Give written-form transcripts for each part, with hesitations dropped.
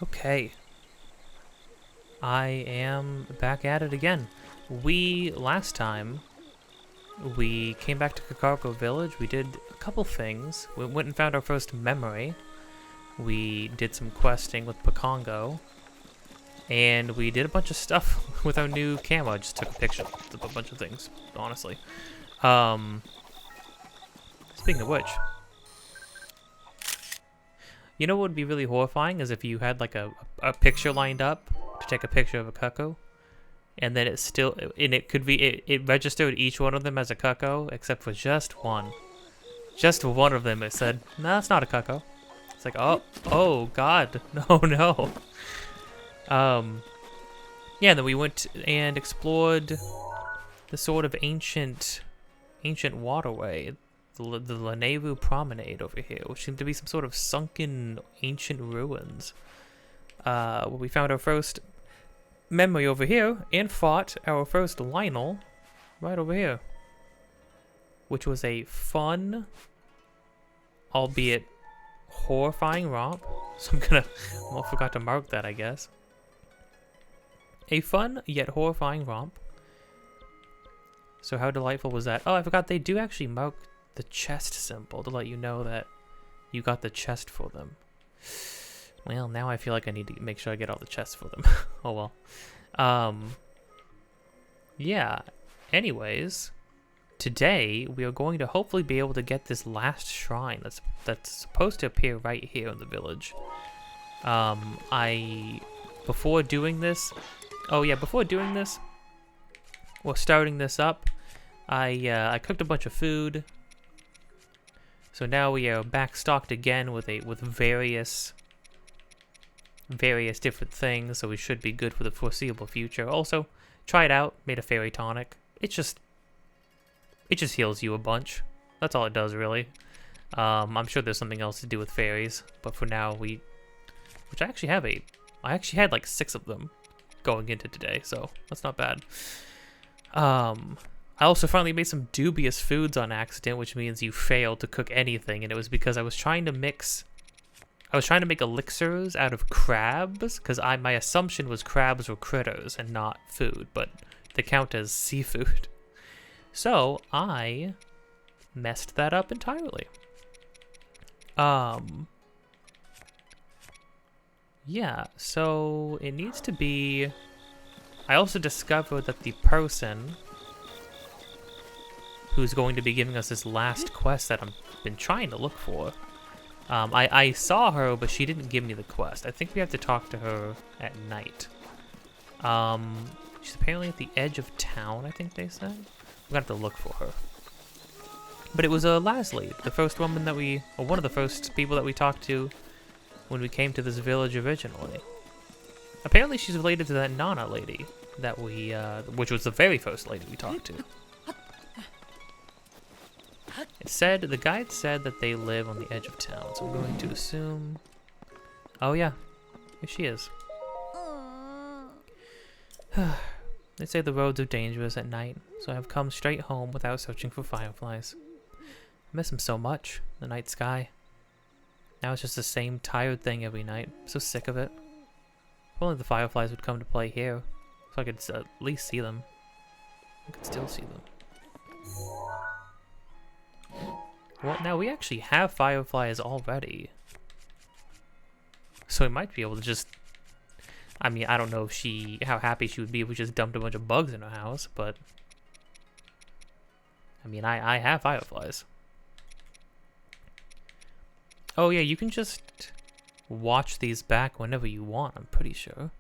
Okay, I am back at it again. Last time, we came back to Kakarko Village. We did a couple things. We went and found our first memory. We did some questing with Pakongo. And we did a bunch of stuff with our new camera. I just took a picture of a bunch of things, honestly. Speaking of which, you know what would be really horrifying is if you had like a picture lined up to take a picture of a cuckoo, and then it registered each one of them as a cuckoo except for just one. Just one of them it said, no, that's not a cuckoo. It's like, oh god, no. Yeah, then we went and explored the sort of ancient waterway, the Lanevu Promenade over here, which seemed to be some sort of sunken ancient ruins. Where we found our first memory over here and fought our first Lionel right over here, which was a fun, albeit horrifying romp. So I forgot to mark that, I guess. A fun yet horrifying romp. So how delightful was that? Oh, I forgot they do actually mark the chest symbol to let you know that you got the chest for them. Well, now I feel like I need to make sure I get all the chests for them. Oh well. Yeah. Anyways, today we are going to hopefully be able to get this last shrine that's supposed to appear right here in the village. Before doing this, well, starting this up, I cooked a bunch of food. So now we are back stocked again with various different things, so we should be good for the foreseeable future. Also, try it out, made a fairy tonic. It just heals you a bunch. That's all it does, really. I'm sure there's something else to do with fairies, but for now I actually had like 6 of them going into today, so that's not bad. I also finally made some dubious foods on accident, which means you failed to cook anything, and it was because I was trying to make elixirs out of crabs, because my assumption was crabs were critters and not food, but they count as seafood. So I messed that up entirely. Yeah, so it needs to be... I also discovered that the person who's going to be giving us this last quest that I've been trying to look for, I saw her, but she didn't give me the quest. I think we have to talk to her at night. She's apparently at the edge of town, I think they said. We're gonna have to look for her. But it was Leslie, the first woman that one of the first people that we talked to when we came to this village originally. Apparently she's related to that Nana lady that which was the very first lady we talked to. The guide said that they live on the edge of town, so I'm going to assume... Oh yeah, here she is. They say the roads are dangerous at night, so I have come straight home without searching for fireflies. I miss them so much, the night sky. Now it's just the same tired thing every night. I'm so sick of it. If only the fireflies would come to play here, so I could at least see them. I could still see them. Well, now we actually have fireflies already. So we might be able to just... I mean, I don't know how happy she would be if we just dumped a bunch of bugs in her house, but I mean, I have fireflies. Oh yeah, you can just watch these back whenever you want, I'm pretty sure.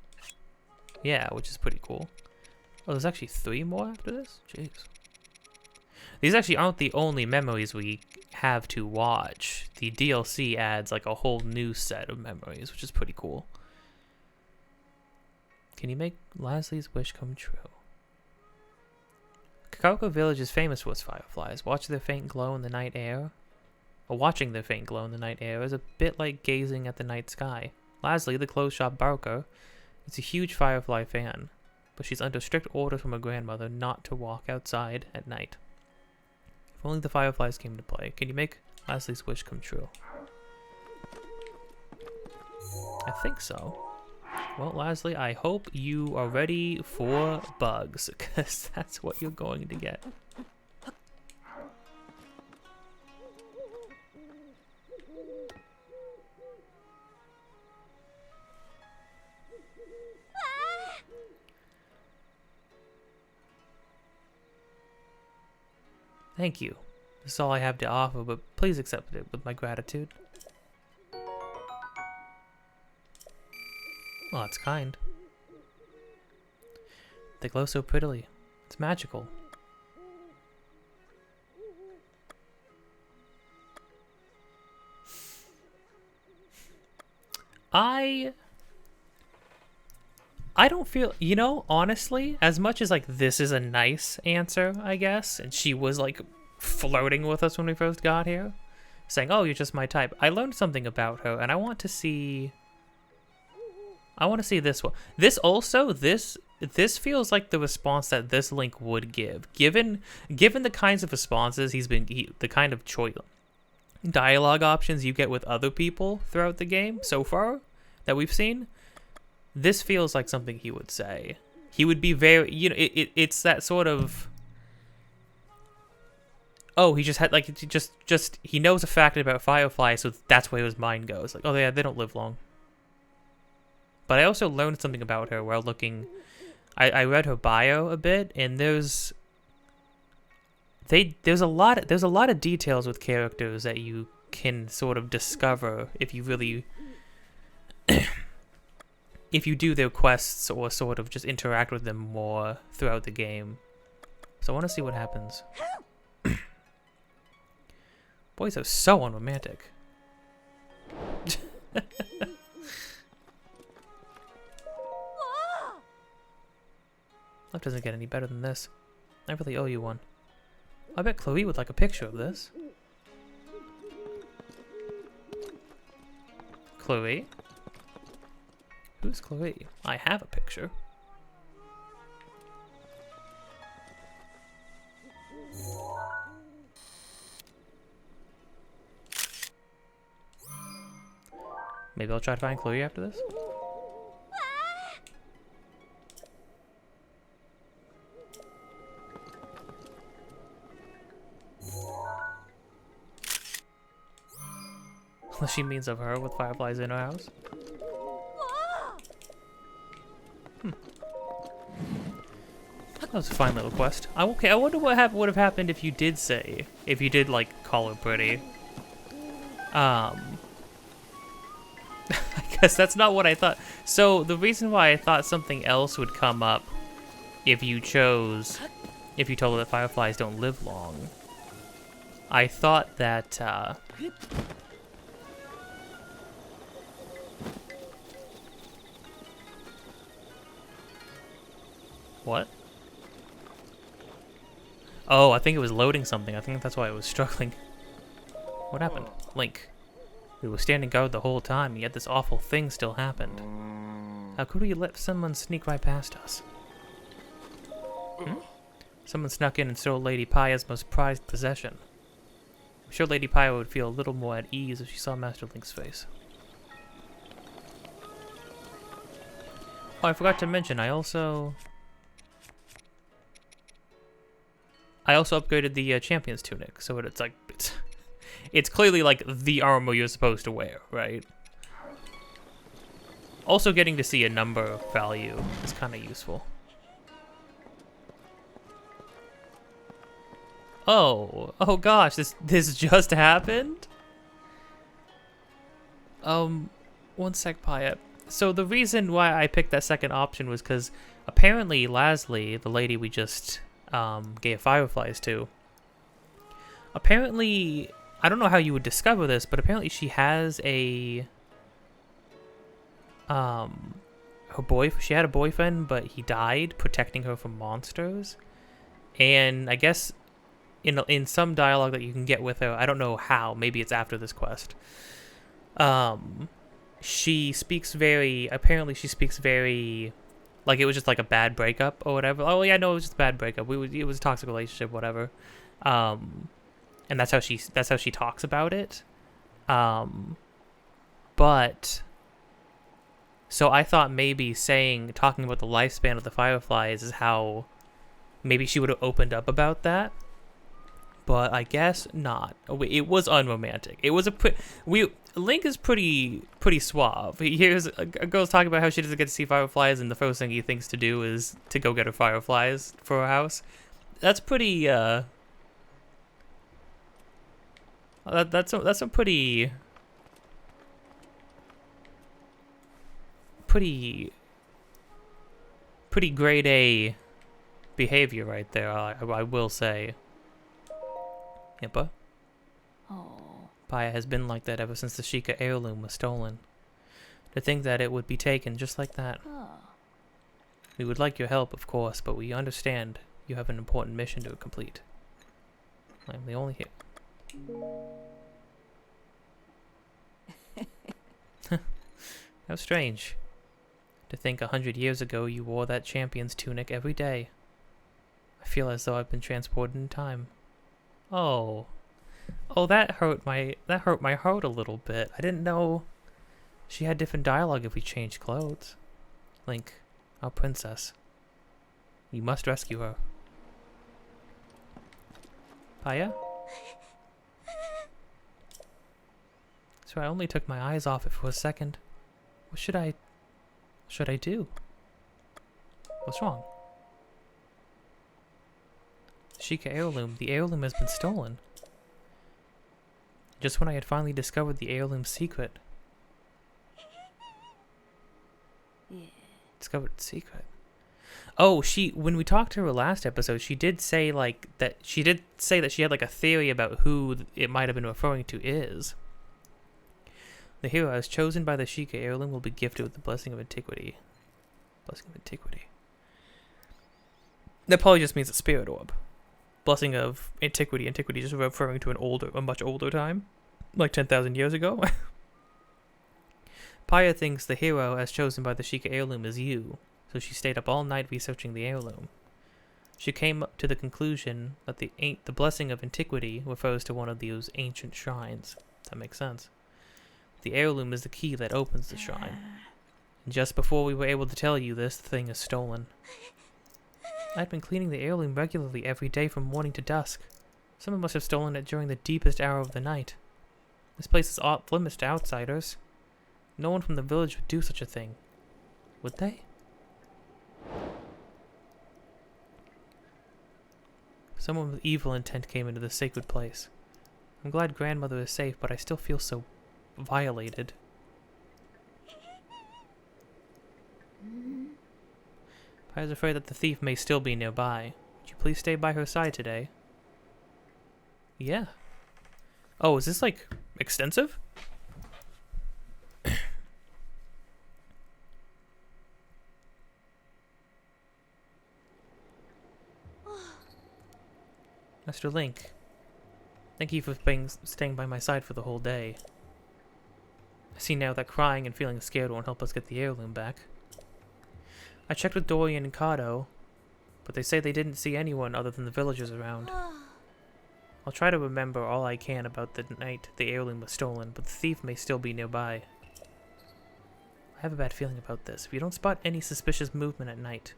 Yeah, which is pretty cool. Oh, there's actually 3 more after this? Jeez. These actually aren't the only memories we have to watch. The DLC adds like a whole new set of memories, which is pretty cool. Can you make Leslie's wish come true? Kakariko Village is famous for its fireflies. Watch their faint glow in the night air. Or watching their faint glow in the night air is a bit like gazing at the night sky. Leslie, the clothes shop barker, is a huge firefly fan, but she's under strict orders from her grandmother not to walk outside at night. If only the fireflies came to play. Can you make Leslie's wish come true? I think so. Well, Leslie, I hope you are ready for bugs, because that's what you're going to get. Thank you. This is all I have to offer, but please accept it with my gratitude. Well, that's kind. They glow so prettily. It's magical. I don't feel, you know, honestly, as much as like this is a nice answer, I guess, and she was like flirting with us when we first got here, saying, "Oh, you're just my type." I learned something about her, and I want to see this one. This feels like the response that this Link would give, given the kinds of responses the kind of choice dialogue options you get with other people throughout the game so far that we've seen. This feels like something he would say. He would be very, you know, it's that sort of, oh, he just had like just he knows a fact about fireflies, so that's where his mind goes. Like, oh yeah, they don't live long. But I also learned something about her while looking. I read her bio a bit, and there's a lot of details with characters that you can sort of discover if you really if you do their quests or sort of just interact with them more throughout the game. So I want to see what happens. Boys are so unromantic. Life doesn't get any better than this. I really owe you one. I bet Chloe would like a picture of this. Chloe? Who's Chloe? I have a picture. Maybe I'll try to find Chloe after this. Unless she means of her with fireflies in her house. That was a fine little quest. I wonder what would have happened if you did like call her pretty. I guess that's not what I thought. So the reason why I thought something else would come up if you told her that fireflies don't live long, I thought that what? Oh, I think it was loading something. I think that's why I was struggling. What happened? Link. We were standing guard the whole time, and yet this awful thing still happened. How could we let someone sneak right past us? Someone snuck in and stole Lady Paya's most prized possession. I'm sure Lady Paya would feel a little more at ease if she saw Master Link's face. Oh, I forgot to mention, I also upgraded the champion's tunic, so it's clearly like the armor you're supposed to wear, right? Also, getting to see a number value is kind of useful. Oh gosh, this just happened? One sec, Paya. So the reason why I picked that second option was because apparently Lasley, the lady we just gave fireflies to, apparently, I don't know how you would discover this, but apparently she has a she had a boyfriend, but he died protecting her from monsters. And I guess in some dialogue that you can get with her, I don't know how, maybe it's after this quest. She speaks very like it was just like a bad breakup or whatever. Oh yeah, no, it was just a bad breakup. It was a toxic relationship, whatever. And that's how she talks about it. But so I thought maybe talking about the lifespan of the fireflies is how maybe she would have opened up about that. But I guess not. It was unromantic. It was Link is pretty suave. He hears a girl's talking about how she doesn't get to see fireflies, and the first thing he thinks to do is to go get her fireflies for her house. That's pretty. That's a pretty grade A behavior right there. I will say. Impa. Oh. Paya has been like that ever since the Sheikah heirloom was stolen. To think that it would be taken just like that. Oh. We would like your help, of course, but we understand you have an important mission to complete. I'm the only here. How strange. To think 100 years ago you wore that champion's tunic every day. I feel as though I've been transported in time. Oh, that hurt my heart a little bit. I didn't know she had different dialogue if we changed clothes. Link, our princess. You must rescue her. Paya? So I only took my eyes off it for a second. What should I do? What's wrong? Sheikah heirloom. The heirloom has been stolen. Just when I had finally discovered the heirloom's secret. Yeah. Discovered its secret. Oh, when we talked to her last episode, she did say that she had like a theory about who it might have been referring to is. The hero as chosen by the Sheikah heirloom will be gifted with the blessing of antiquity. Blessing of antiquity. That probably just means a spirit orb. Blessing of antiquity. Antiquity just referring to a much older time, like 10,000 years ago. Paya thinks the hero as chosen by the Sheikah heirloom is you, so she stayed up all night researching the heirloom. She came to the conclusion that the blessing of antiquity refers to one of those ancient shrines. That makes sense. The heirloom is the key that opens the shrine. And just before we were able to tell you this, the thing is stolen. I'd been cleaning the heirloom regularly every day from morning to dusk. Someone must have stolen it during the deepest hour of the night. This place is off limits to outsiders. No one from the village would do such a thing. Would they? Someone with evil intent came into this sacred place. I'm glad grandmother is safe, but I still feel so violated. I was afraid that the thief may still be nearby. Would you please stay by her side today? Yeah. Oh, is this like extensive? Mr. Link, thank you for staying by my side for the whole day. I see now that crying and feeling scared won't help us get the heirloom back. I checked with Dorian and Kato, but they say they didn't see anyone other than the villagers around. I'll try to remember all I can about the night the heirloom was stolen, but the thief may still be nearby. I have a bad feeling about this. If you don't spot any suspicious movement at night,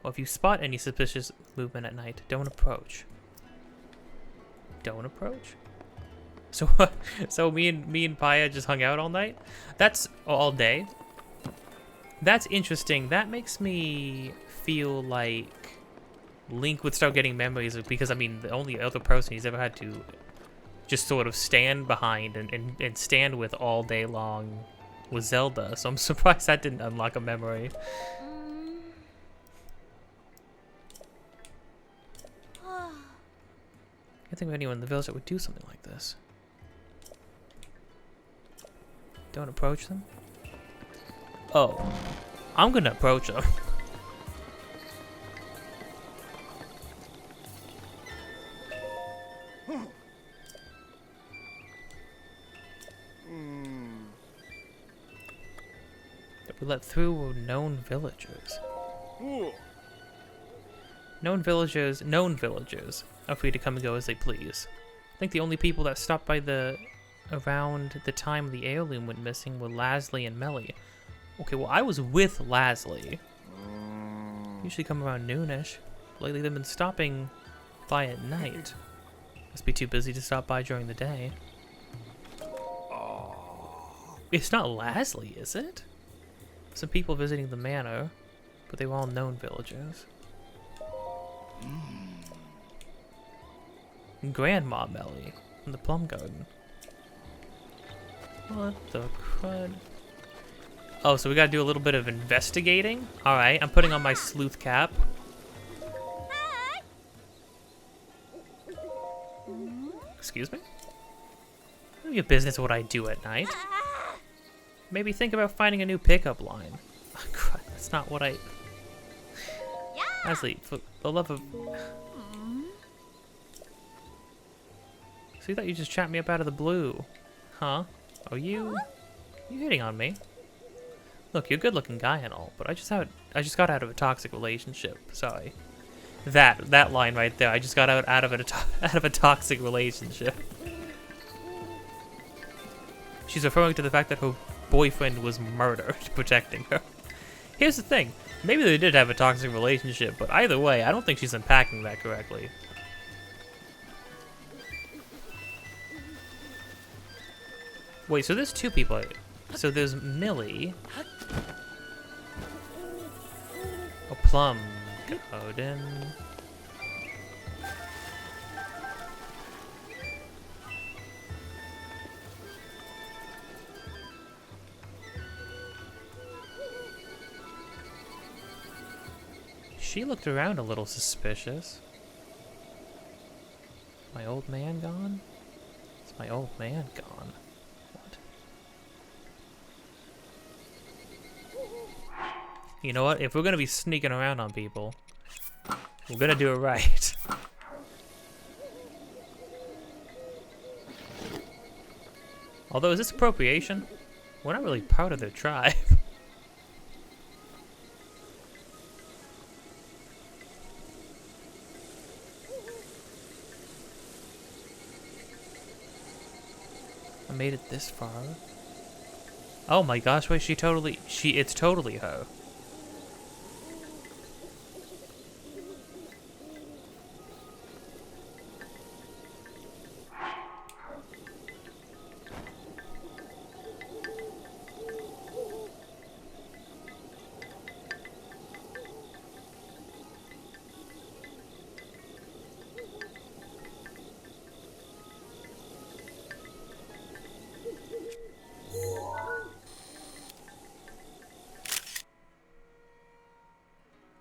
or if you spot any suspicious movement at night, don't approach. Don't approach? So me and Paya just hung out all night? That's all day. That's interesting. That makes me feel like Link would start getting memories because, I mean, the only other person he's ever had to just sort of stand behind and stand with all day long was Zelda. So I'm surprised that didn't unlock a memory. I think of anyone in the village that would do something like this. Don't approach them? Oh. I'm gonna approach them. That we let through were known villagers. Known villagers are free to come and go as they please. I think the only people that stopped by around the time the heirloom went missing were Lasley and Melly. Okay, well, I was with Lasley. Usually come around noonish. Lately, they've been stopping by at night. Must be too busy to stop by during the day. It's not Lasley, is it? Some people visiting the manor, but they were all known villagers. Grandma Melly from the plum garden. What the crud? Oh, so we gotta do a little bit of investigating? Alright, I'm putting on my sleuth cap. Excuse me? None of your business what I do at night. Maybe think about finding a new pickup line. Oh, crud, that's not what I... Leslie, for the love of... So you thought you just chat me up out of the blue? Huh? Oh, you hitting on me? Look, you're a good-looking guy and all, but I just got out of a toxic relationship. Sorry. That line right there. I just got out of a toxic relationship. She's referring to the fact that her boyfriend was murdered protecting her. Here's the thing. Maybe they did have a toxic relationship, but either way, I don't think she's unpacking that correctly. Wait, so there's two people. So there's Millie. A plum garden. She looked around a little suspicious. My old man gone? Is my old man gone? What? You know what? If we're gonna be sneaking around on people, we're gonna do it right. Although, is this appropriation? We're not really part of their tribe. I made it this far. Oh my gosh, wait, it's totally her.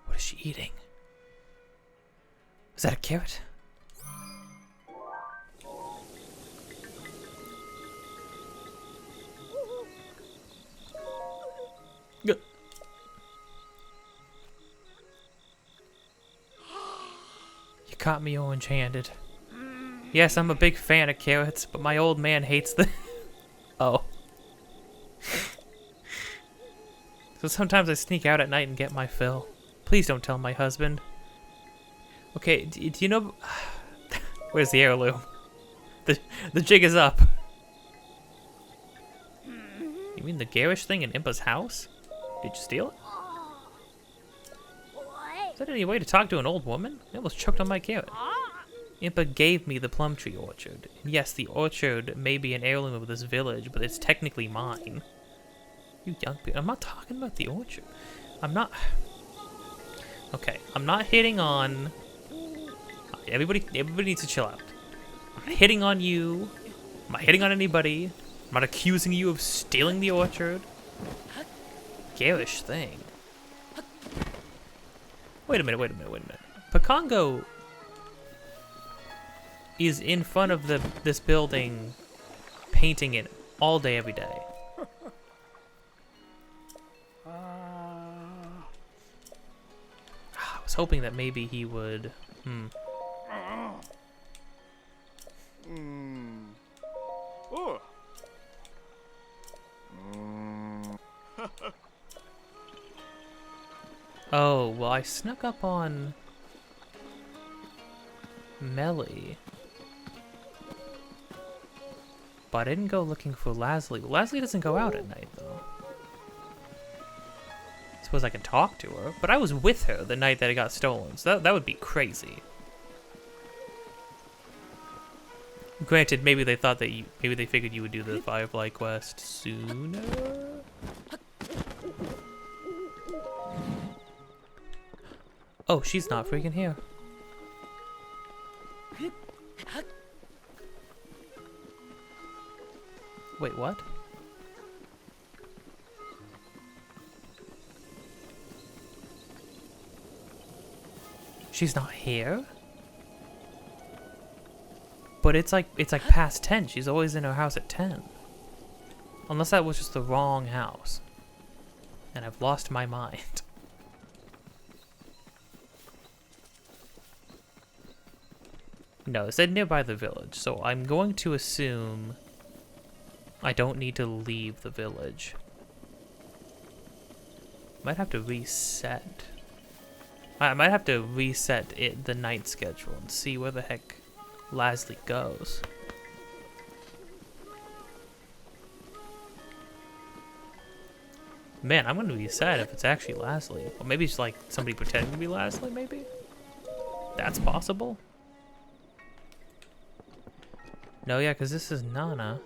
What is she eating? Is that a carrot? Good. You caught me orange-handed. Yes, I'm a big fan of carrots, but my old man hates them. Oh. So sometimes I sneak out at night and get my fill. Please don't tell my husband. Okay, do you know... Where's the heirloom? The jig is up. You mean the garish thing in Impa's house? Did you steal it? Is that any way to talk to an old woman? I almost choked on my carrot. Impa gave me the plum tree orchard. Yes, the orchard may be an heirloom of this village, but it's technically mine. You young people, I'm not talking about the orchard. I'm not... Okay, I'm not hitting on Everybody needs to chill out. I'm not hitting on you. I'm not hitting on anybody. I'm not accusing you of stealing the orchard. Garish thing. Wait a minute. Pakongo is in front of this building, painting it all day, every day. I was hoping that maybe he would. Oh, well, I snuck up on Melly. But I didn't go looking for Lasley. Lasley doesn't go out at night, though. Suppose I can talk to her, but I was with her the night that it got stolen, so that would be crazy. Granted, maybe they thought that maybe they figured you would do the Firefly quest sooner. Oh, she's not freaking here. Wait, what? She's not here? But it's like past 10. She's always in her house at 10. Unless that was just the wrong house. And I've lost my mind. No, it said nearby the village, so I'm going to assume I don't need to leave the village. Might have to reset. I might have to reset the night schedule and see where the heck Lasley goes. Man, I'm gonna be sad if it's actually Lasley. Or maybe it's like somebody pretending to be Lasley, maybe? That's possible. No, yeah, because this is Nana.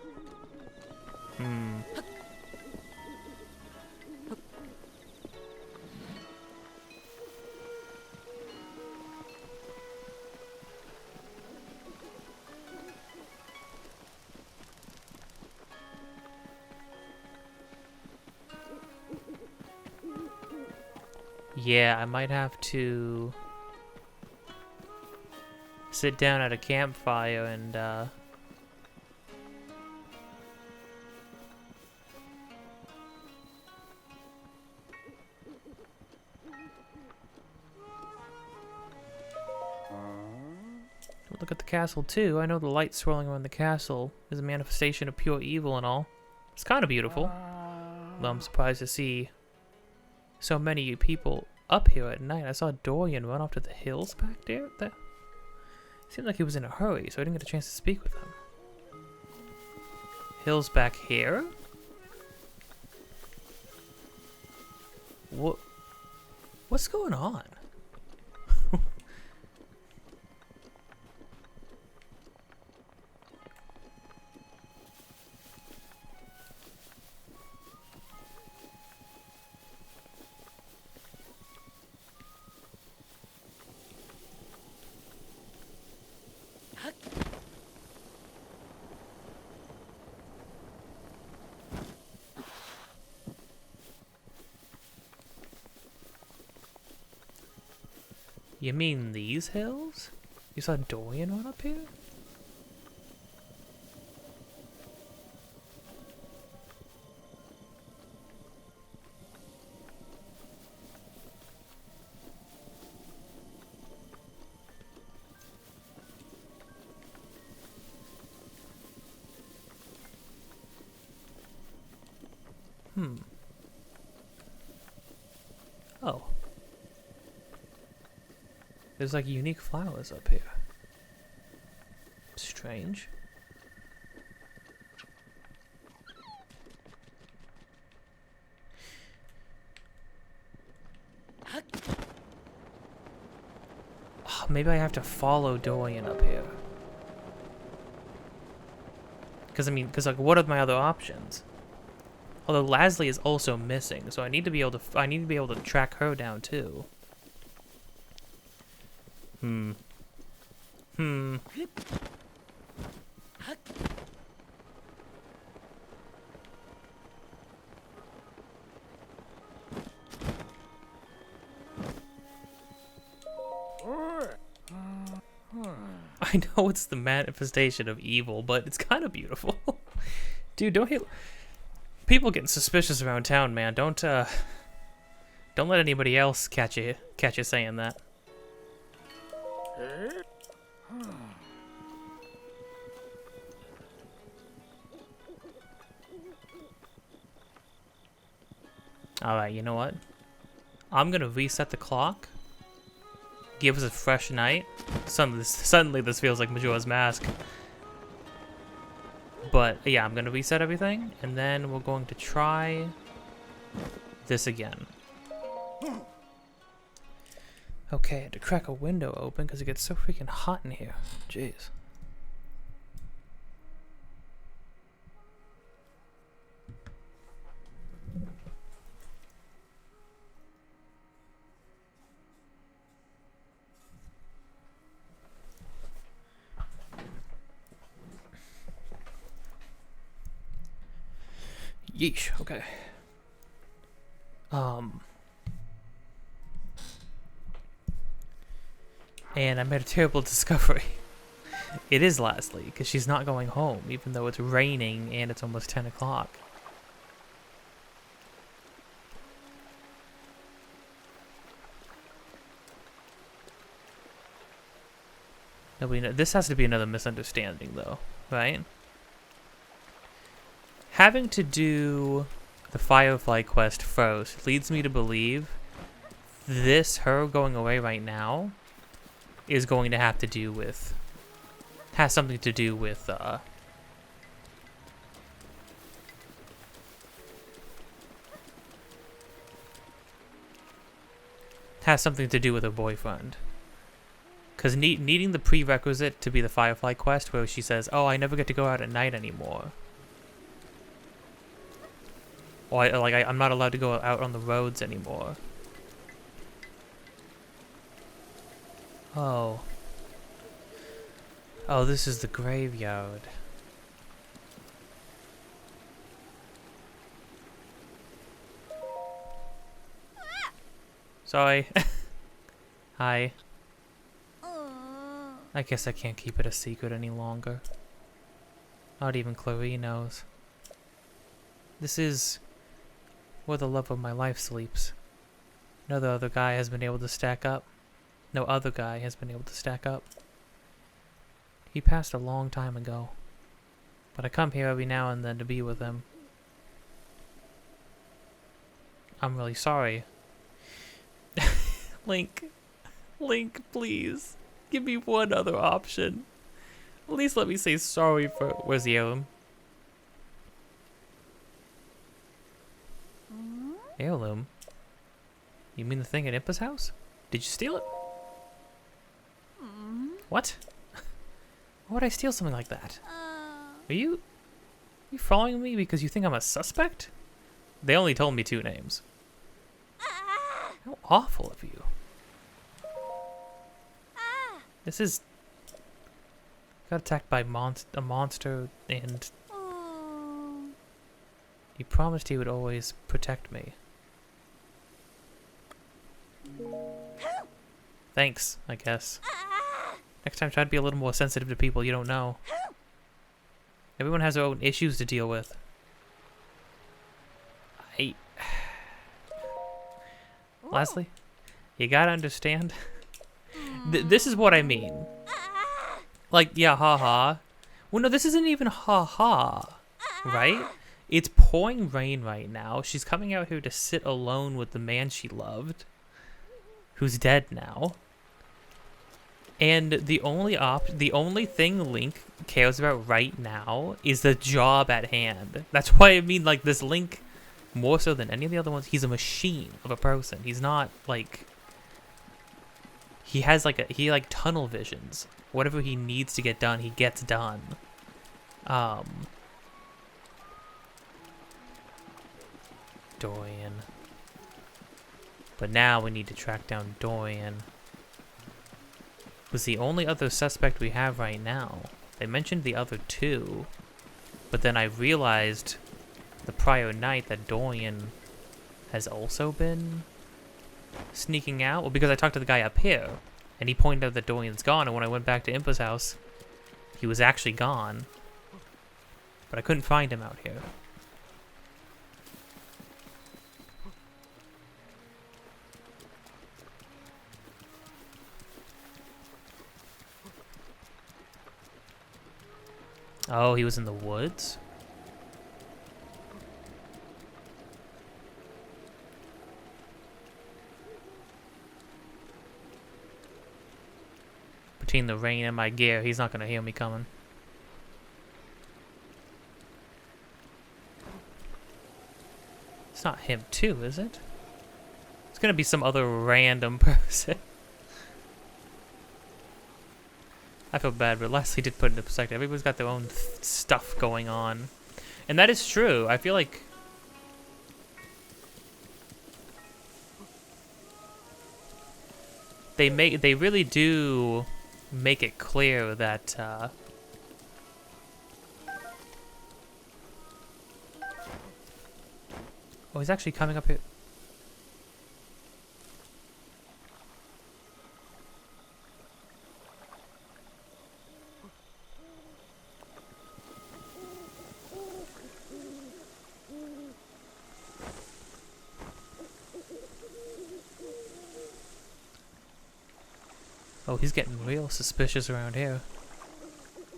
Yeah, I might have to sit down at a campfire and look at the castle too. I know the light swirling around the castle is a manifestation of pure evil and all. It's kind of beautiful. Though I'm surprised to see so many people up here at night. I saw Dorian run off to the hills back there. That seemed like he was in a hurry, so I didn't get a chance to speak with him. Hills back here? What's going on? You mean these hills? You saw Dorian run up here? Oh. There's like unique flowers up here. Strange. Oh, maybe I have to follow Dorian up here. Because like, what are my other options? Although Lasley is also missing, so I need to be able to track her down too. Hmm. I know it's the manifestation of evil, but it's kind of beautiful. Dude, don't hate... People getting suspicious around town, man. Don't let anybody else catch you saying that. Alright, you know what? I'm gonna reset the clock. Give us a fresh night. Suddenly this feels like Majora's Mask. But yeah, I'm gonna reset everything, and then we're going to try this again. Okay, I had to crack a window open because it gets so freaking hot in here. Jeez. Yeesh, okay. And I made a terrible discovery. It is Lastly, because she's not going home, even though it's raining and it's almost 10 o'clock. Nobody know. This has to be another misunderstanding, though, right? Having to do the Firefly quest first leads me to believe her going away right now is going to have to do with, has something to do with, has something to do with her boyfriend. Because needing the prerequisite to be the Firefly quest where she says, oh, I never get to go out at night anymore. Or I'm not allowed to go out on the roads anymore. Oh. Oh, this is the graveyard. Sorry. Hi. I guess I can't keep it a secret any longer. Not even Clarie knows. This is where the love of my life sleeps. No other guy has been able to stack up. No other guy has been able to stack up. He passed a long time ago. But I come here every now and then to be with him. I'm really sorry. Link, please. Give me one other option. At least let me say sorry for... Where's the heirloom? Heirloom? You mean the thing at Impa's house? Did you steal it? What? Why would I steal something like that? Are you following me because you think I'm a suspect? They only told me 2 names. How awful of you. This is... Got attacked by a monster, and... He promised he would always protect me. Thanks, I guess. Next time try to be a little more sensitive to people you don't know. Everyone has their own issues to deal with. Lastly, you gotta understand... This is what I mean. Like, yeah, haha. Well, no, this isn't even haha, right? It's pouring rain right now. She's coming out here to sit alone with the man she loved, who's dead now. And the only thing Link cares about right now is the job at hand. That's why I mean, like, this Link, more so than any of the other ones, he's a machine of a person. He's not, like... He has, like, he tunnel visions. Whatever he needs to get done, he gets done. Dorian. But now we need to track down Dorian. was the only other suspect we have right now. They mentioned the other two, but then I realized the prior night that Dorian has also been sneaking out. Well, because I talked to the guy up here, and he pointed out that Dorian's gone, and when I went back to Impa's house, he was actually gone. But I couldn't find him out here. Oh, he was in the woods? Between the rain and my gear, he's not gonna hear me coming. It's not him too, is it? It's gonna be some other random person. I feel bad, but Leslie did put it into perspective. Everybody's got their own stuff going on. And that is true. I feel like they really do make it clear that oh, he's actually coming up here. Oh, he's getting real suspicious around here.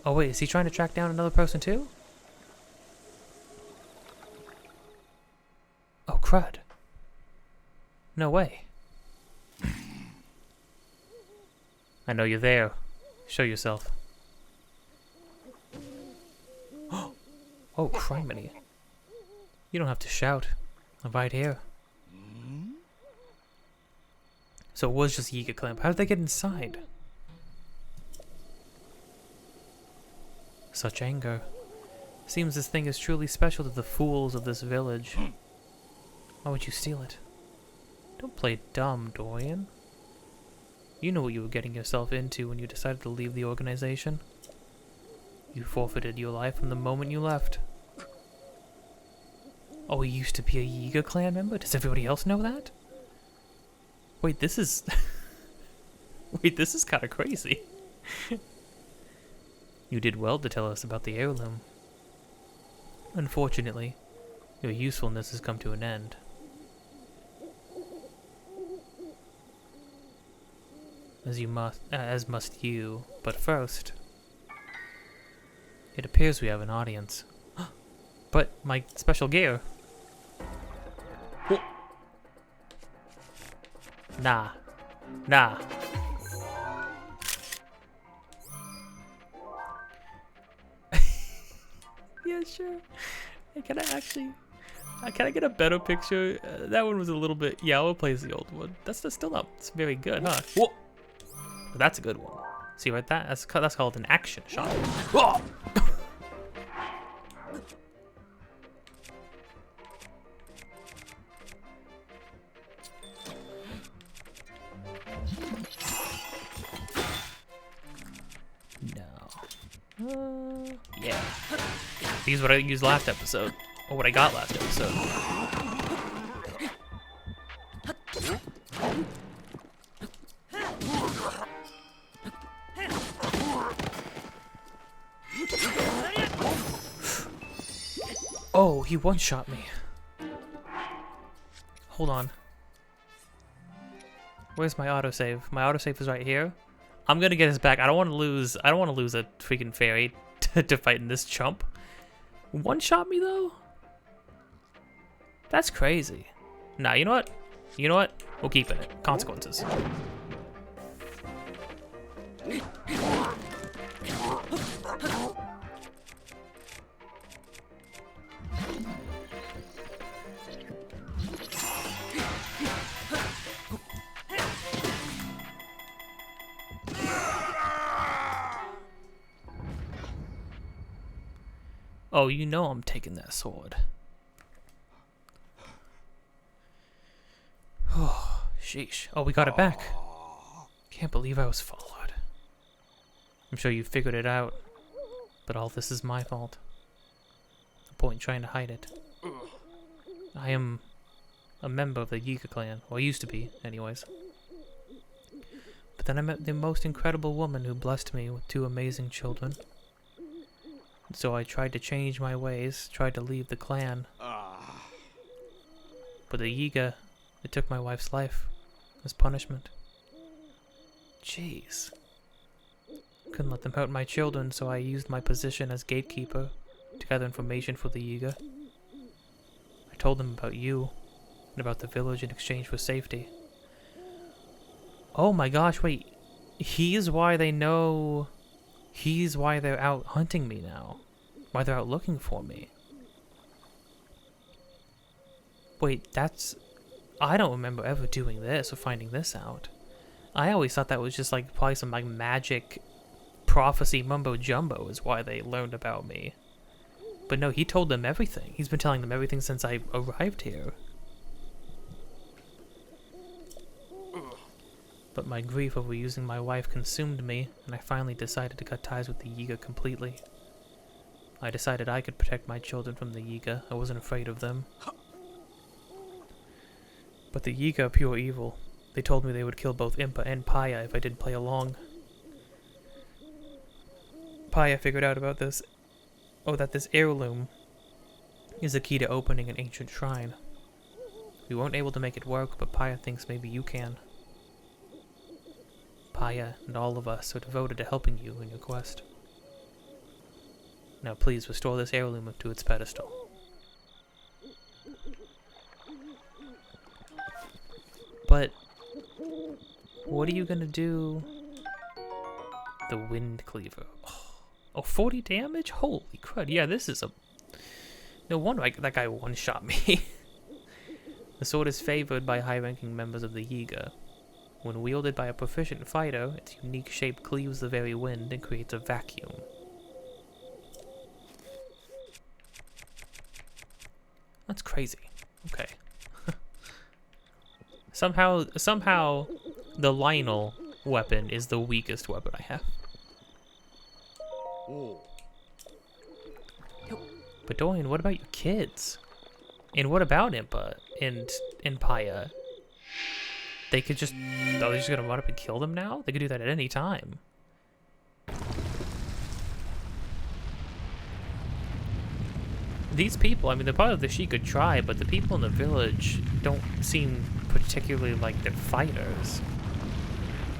Oh wait, is he trying to track down another person too? Oh crud. No way. I know you're there. Show yourself. Oh, criminy. You don't have to shout. I'm right here. So it was just Yiga Clamp. How did they get inside? Such anger. Seems this thing is truly special to the fools of this village. Why would you steal it? Don't play dumb, Dorian. You know what you were getting yourself into when you decided to leave the organization. You forfeited your life from the moment you left. Oh, he used to be a Yiga clan member? Does everybody else know that? Wait, this is... Wait, this is kind of crazy. You did well to tell us about the heirloom. Unfortunately, your usefulness has come to an end. As must you. But first, it appears we have an audience. But my special gear. Whoa. Nah. Yeah, sure. Hey, can I get a better picture? That one was a little bit... Yeah, I'll replace the old one. That's still not... It's very good, huh? Whoa! But that's a good one. See right there? That's called an action shot. Whoa! Yeah. These are what I used last episode. Or what I got last episode. Oh, he one-shot me. Hold on. Where's my autosave? My autosave is right here. I'm gonna get his back. I don't want to lose a freaking fairy to fighting this chump. One-shot me though? That's crazy. Nah, you know what? We'll keep it. Consequences. Oh, you know I'm taking that sword. Oh, sheesh. Oh, we got it back. Can't believe I was followed. I'm sure you figured it out, but all this is my fault. No point trying to hide it. I am a member of the Yiga clan, or used to be, anyways. But then I met the most incredible woman who blessed me with 2 amazing children. So I tried to change my ways, tried to leave the clan. But the Yiga, it took my wife's life as punishment. Jeez. Couldn't let them hurt my children, so I used my position as gatekeeper to gather information for the Yiga. I told them about you and about the village in exchange for safety. Oh my gosh, wait. He's why they know... He's why they're out hunting me now. Why they're out looking for me. Wait, that's... I don't remember ever doing this or finding this out. I always thought that was just like probably some like magic prophecy mumbo jumbo is why they learned about me. But no, he told them everything. He's been telling them everything since I arrived here. But my grief over losing my wife consumed me, and I finally decided to cut ties with the Yiga completely. I decided I could protect my children from the Yiga. I wasn't afraid of them. But the Yiga are pure evil. They told me they would kill both Impa and Paya if I didn't play along. Paya figured out about this. Oh, that this heirloom is the key to opening an ancient shrine. We weren't able to make it work, but Paya thinks maybe you can. Paya and all of us are devoted to helping you in your quest. Now please restore this heirloom to its pedestal. But what are you gonna do? The wind cleaver. Oh, 40 damage? Holy crud. Yeah, this is a... No wonder that guy one-shot me. The sword is favored by high-ranking members of the Yiga. When wielded by a proficient fighter, its unique shape cleaves the very wind and creates a vacuum. That's crazy. Okay. Somehow, the Lionel weapon is the weakest weapon I have. But Dorian, what about your kids? And what about Impa and Paya? They could just... Oh, they're just gonna run up and kill them now? They could do that at any time. These people, I mean, they're part of the Sheikah tribe, but the people in the village don't seem particularly like they're fighters.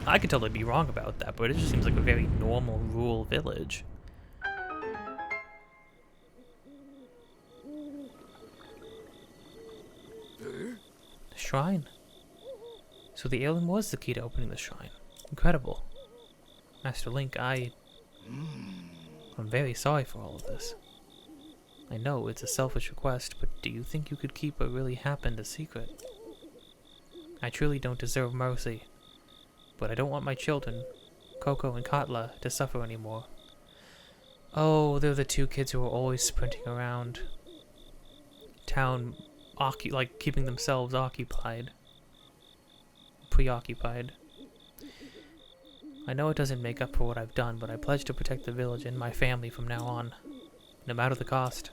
I could totally be wrong about that, but it just seems like a very normal rural village. The shrine. So the heirloom was the key to opening the shrine. Incredible. Master Link, I'm very sorry for all of this. I know it's a selfish request, but do you think you could keep what really happened a secret? I truly don't deserve mercy, but I don't want my children, Coco and Katla, to suffer anymore. Oh, they're the 2 kids who are always sprinting around town, like keeping themselves occupied. Preoccupied. I know it doesn't make up for what I've done, but I pledge to protect the village and my family from now on, no matter the cost.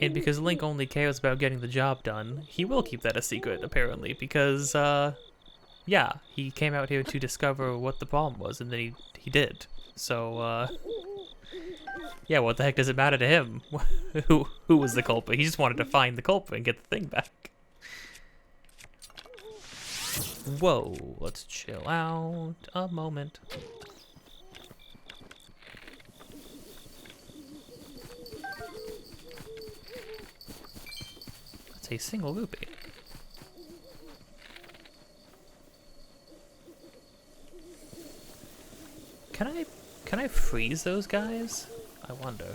And because Link only cares about getting the job done, he will keep that a secret, apparently, because, yeah, he came out here to discover what the problem was, and then he did. So, yeah, what the heck does it matter to him? who was the culprit? He just wanted to find the culprit and get the thing back. Whoa, let's chill out a moment. That's a single rupee. Can I freeze those guys? I wonder.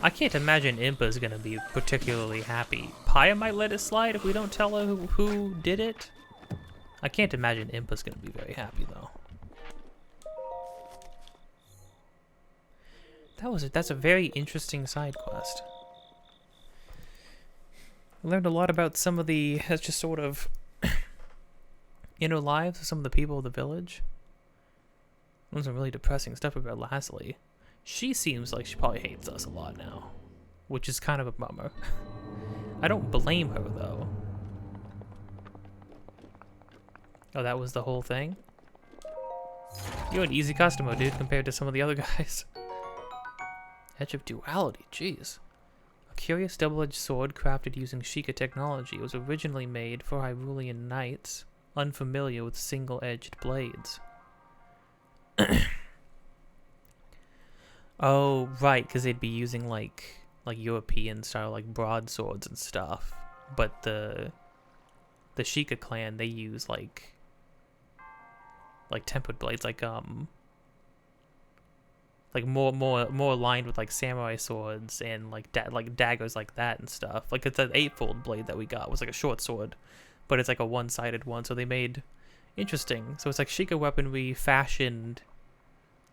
I can't imagine Impa's gonna be particularly happy. Paya might let it slide if we don't tell her who did it. I can't imagine Impa's gonna be very happy though. That's a very interesting side quest. I learned a lot about some of the just sort of inner lives of some of the people of the village. There's some really depressing stuff about Lasley. She seems like she probably hates us a lot now, which is kind of a bummer. I don't blame her though. Oh, that was the whole thing? You're an easy customer, dude, compared to some of the other guys. Edge of Duality, jeez. A curious double-edged sword crafted using Sheikah technology. It was originally made for Hyrulean knights, unfamiliar with single-edged blades. Oh, right, because they'd be using like European style, like broadswords and stuff. But the Sheikah clan, they use like tempered blades, like more aligned with like samurai swords and like daggers like that and stuff. Like it's an eightfold blade that we got was like a short sword, but it's like a one-sided one. So they made interesting. So it's like Sheikah weaponry fashioned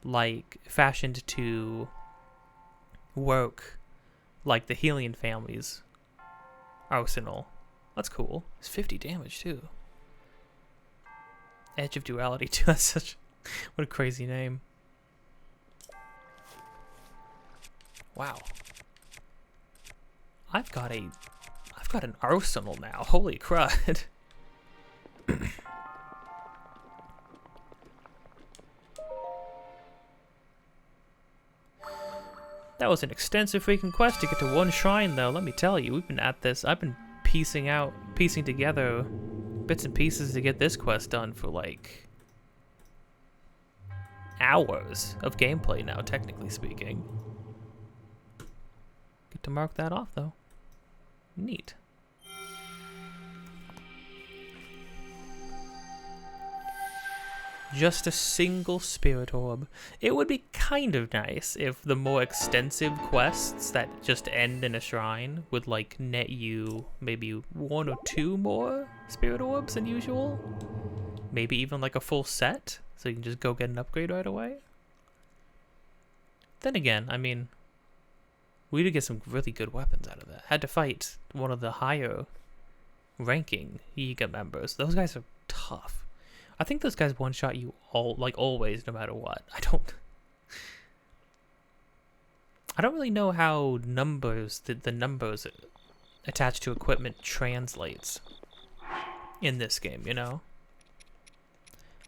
to work like the Helian family's arsenal. That's cool. It's 50 damage too. Edge of Duality too. That's such what a crazy name. Wow. I've got an arsenal now. Holy crud. That was an extensive freaking quest to get to one shrine though, let me tell you. We've been at this. I've been piecing together bits and pieces to get this quest done for like hours of gameplay now, technically speaking. Get to mark that off though. Neat. Just a single spirit orb. It would be kind of nice if the more extensive quests that just end in a shrine would like net you maybe 1 or 2 more spirit orbs than usual. Maybe even like a full set, so you can just go get an upgrade right away. Then again, I mean, we did get some really good weapons out of that. Had to fight one of the higher ranking Yiga members. Those guys are tough. I think those guys one-shot you always, no matter what. I don't really know how the numbers attached to equipment translates in this game, you know?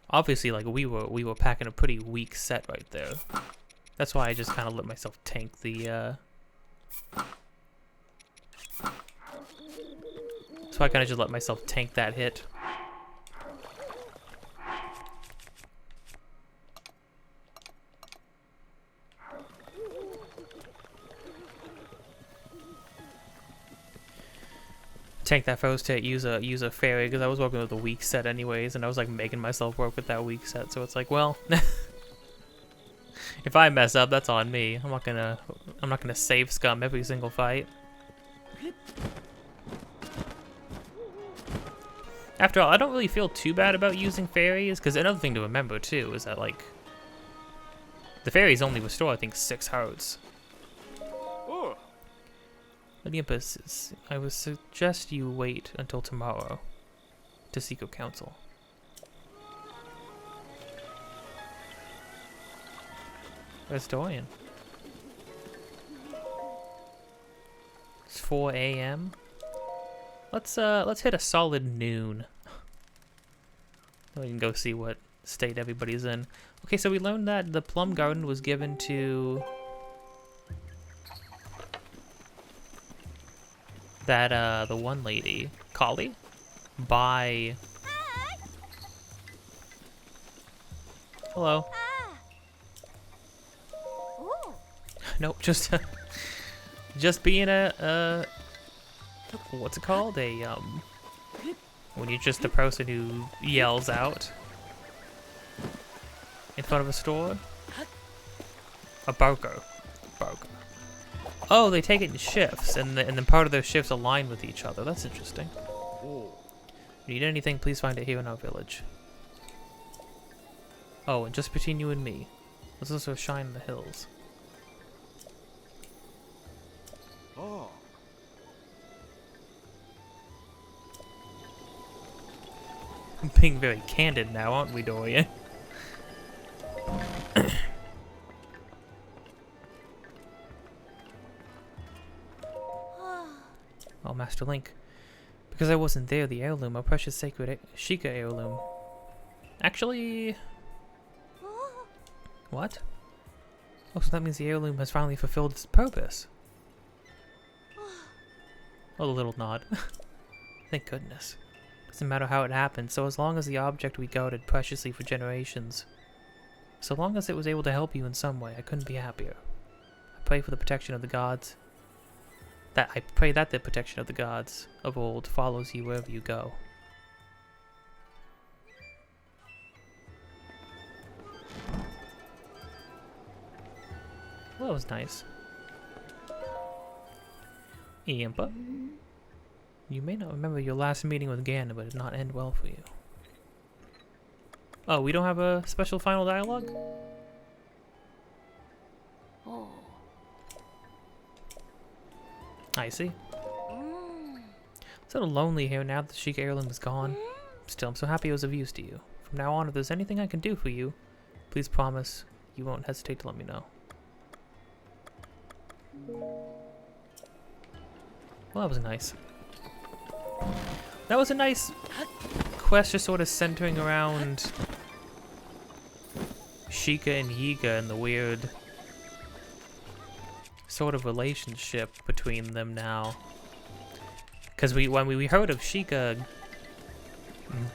Obviously, like we were packing a pretty weak set right there. That's why I just kind of let myself tank the So I kind of just let myself tank that hit. Tank that first hit, use a fairy, because I was working with a weak set anyways, and I was like making myself work with that weak set, so it's like, well, if I mess up, that's on me. I'm not gonna save scum every single fight. After all, I don't really feel too bad about using fairies, because another thing to remember too is that like the fairies only restore I think 6 hearts. Olympus, I would suggest you wait until tomorrow to seek a counsel. Where's Dorian? It's 4 a.m. Let's hit a solid noon. Then we can go see what state everybody's in. Okay, so we learned that the plum garden was given to that the one lady, Kali, by hello. Nope, just being a what's it called? When you're just the person who yells out in front of a store. A burger. Oh, they take it in shifts, and then part of those shifts align with each other. That's interesting. If you need anything, please find it here in our village. Oh, and just between you and me, there's also a shrine in the hills. Oh. Being very candid now, aren't we, Dorian? Oh, Master Link. Because I wasn't there, the heirloom, our precious sacred Sheikah heirloom. Actually... What? Oh, so that means the heirloom has finally fulfilled its purpose. Oh, the little nod. Thank goodness. Doesn't matter how it happened, so as long as the object we guarded preciously for generations, so long as it was able to help you in some way, I couldn't be happier. I pray for the protection of the gods. I pray that the protection of the gods of old follows you wherever you go. Well, that was nice. Impa. You may not remember your last meeting with Ganon, but it did not end well for you. Oh, we don't have a special final dialogue? Oh. I see. It's a little lonely here now that the Sheikah heirloom is gone. Still, I'm so happy it was of use to you. From now on, if there's anything I can do for you, please promise you won't hesitate to let me know. Well, that was nice. That was a nice quest, just sort of centering around Sheikah and Yiga and the weird sort of relationship between them now. Because when we heard of Sheikah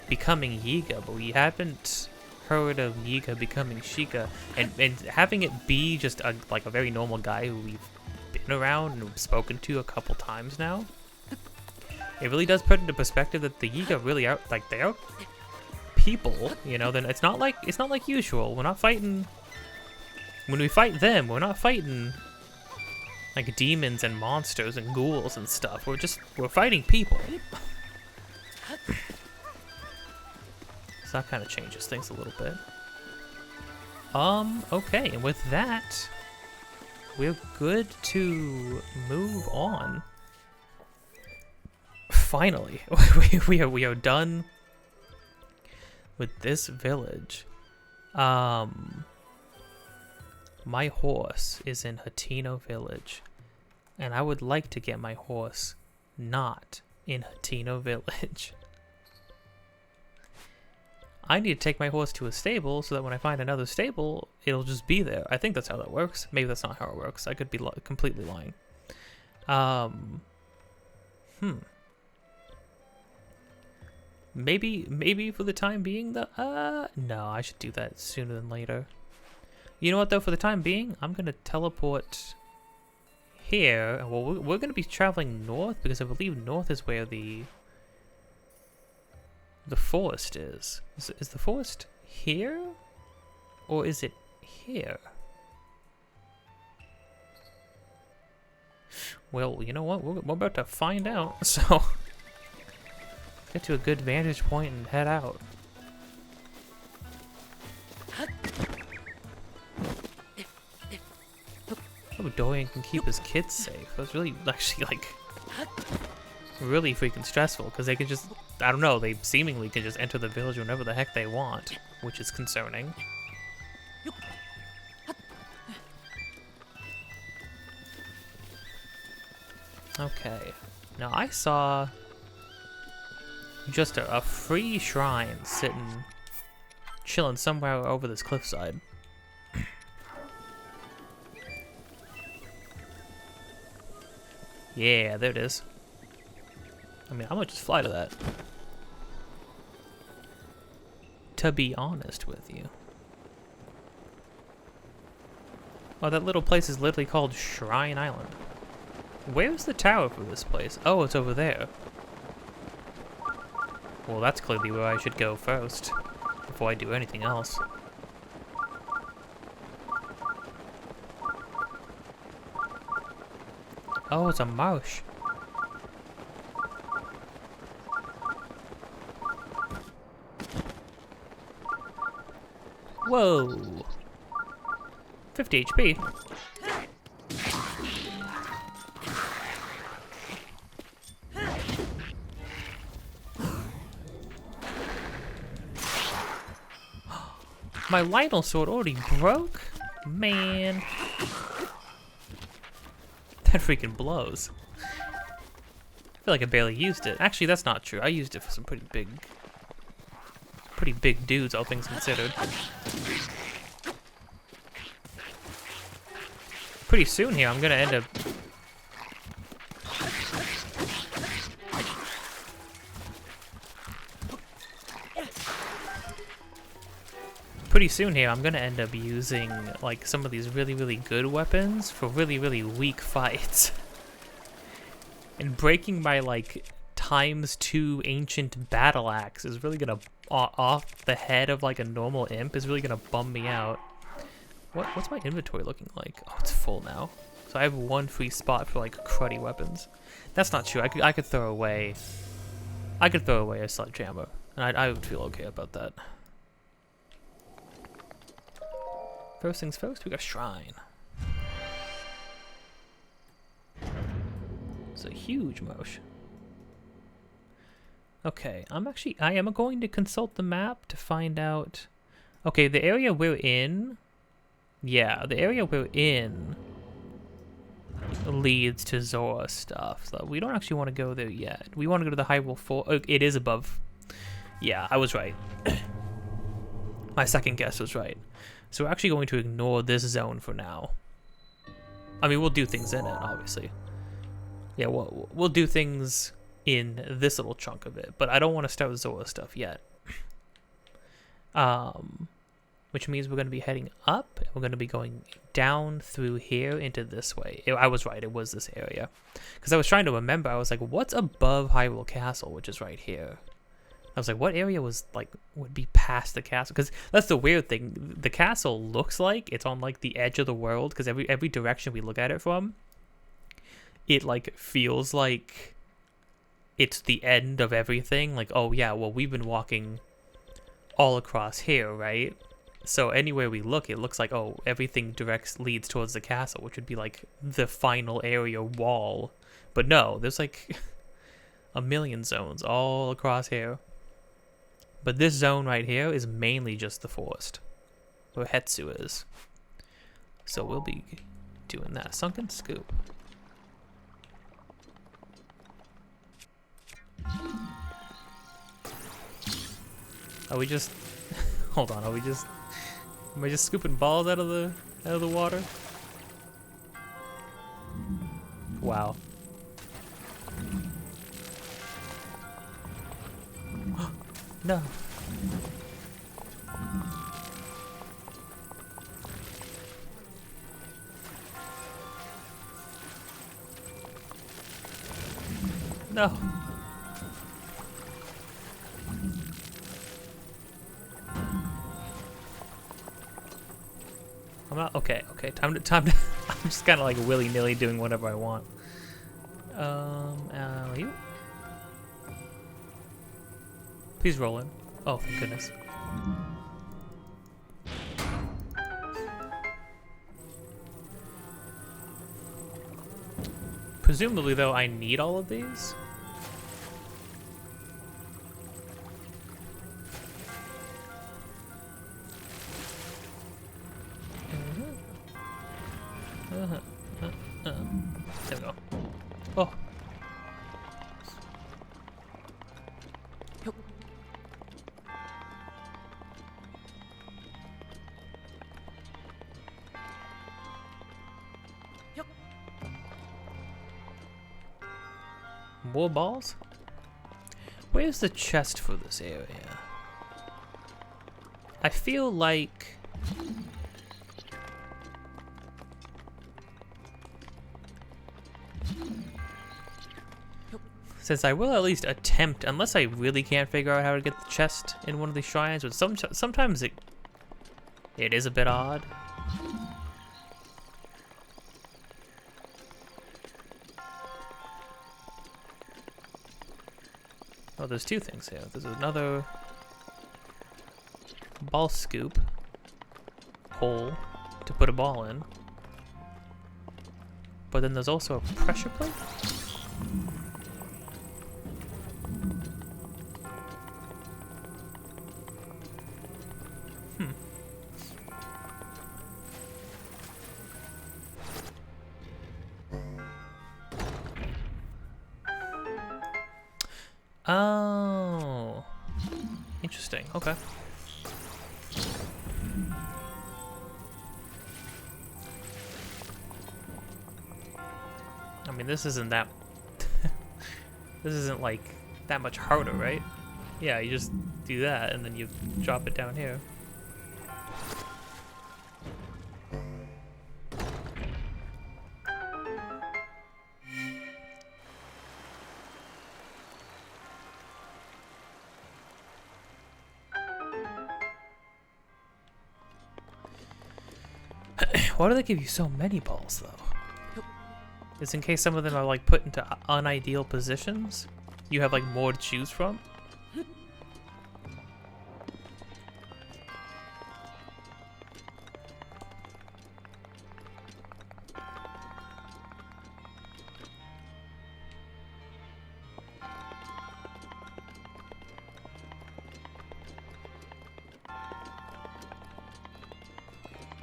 becoming Yiga, but we haven't heard of Yiga becoming Sheikah, and having it be just like a very normal guy who we've been around and spoken to a couple times now. It really does put into perspective that the Yiga really are they are people, you know. Then it's not like usual. We're not fighting. When we fight them, we're not fighting like demons and monsters and ghouls and stuff. We're fighting people. So that kind of changes things a little bit. Okay, and with that, we're good to move on. Finally, we are done with this village. My horse is in Hateno Village, and I would like to get my horse not in Hateno Village. I need to take my horse to a stable so that when I find another stable, it'll just be there. I think that's how that works. Maybe that's not how it works. I could be completely lying. Maybe for the time being, no, I should do that sooner than later. You know what, though? For the time being, I'm going to teleport here. Well, we're going to be traveling north, because I believe north is where the forest is. Is the forest here? Or is it here? Well, you know what? We're about to find out, so... Get to a good vantage point and head out. Oh, Dorian can keep his kids safe. That's really, actually, like, really freaking stressful, because they can just, I don't know, they seemingly can just enter the village whenever the heck they want, which is concerning. Okay. Now, I saw just a free shrine sitting, chilling somewhere over this cliffside. Yeah, there it is. I mean, I'm gonna just fly to that. To be honest with you. Oh, that little place is literally called Shrine Island. Where's the tower for this place? Oh, it's over there. Well, that's clearly where I should go first, before I do anything else. Oh, it's a marsh. Whoa. 50 HP. My Lionel sword already broke? Man. That freaking blows. I feel like I barely used it. Actually, that's not true. I used it for some pretty big dudes, all things considered. Pretty soon here, I'm gonna end up... Pretty soon here, I'm gonna end up using, like, some of these really, really good weapons for really, really weak fights. And breaking my, like, ×2 ancient battle axe is really gonna... off the head of, like, a normal imp is really gonna bum me out. What's my inventory looking like? Oh, it's full now. So I have one free spot for, like, cruddy weapons. That's not true. I could throw away... I could throw away a sledgehammer. And I would feel okay about that. First things first, we got a shrine. It's a huge motion. Okay, I am going to consult the map to find out... Okay, the area we're in... Yeah, the area we're in leads to Zora stuff. So we don't actually want to go there yet. We want to go to the Hyrule Fort. Oh, it is above. Yeah, I was right. My second guess was right. So we're actually going to ignore this zone for now. I mean, we'll do things in it, obviously. Yeah, we'll do things in this little chunk of it, but I don't want to start with Zora stuff yet. Which means we're going to be heading up, and we're going to be going down through here into this way. I was right, it was this area. Because I was trying to remember, I was like, what's above Hyrule Castle, which is right here? I was like, what area was, like, would be past the castle? Because that's the weird thing. The castle looks like it's on, like, the edge of the world, because every direction we look at it from, it, like, feels like it's the end of everything. Like, oh, yeah, well, we've been walking all across here, right? So anywhere we look, it looks like, oh, everything leads towards the castle, which would be, like, the final area wall. But no, there's, like, a million zones all across here. But this zone right here is mainly just the forest, where Hetsu is. So we'll be doing that. Sunken Scoop. Are we just... Hold on, am I just scooping balls out of the water? Wow. No. No. I'm not okay. Time to. I'm just kind of like willy-nilly doing whatever I want. You. Please roll in. Oh, thank goodness. Presumably, though, I need all of these. There we go. Oh. More balls? Where's the chest for this area? I feel like... Since I will at least attempt, unless I really can't figure out how to get the chest in one of these shrines, but sometimes it is a bit odd. Oh, there's two things here. There's another ball scoop hole to put a ball in. But then there's also a pressure plate? Oh. Interesting. Okay. I mean, this isn't that... this isn't, like, that much harder, right? Yeah, you just do that, and then you drop it down here. Why do they give you so many balls, though? It's in case some of them are, like, put into unideal positions? You have, like, more to choose from?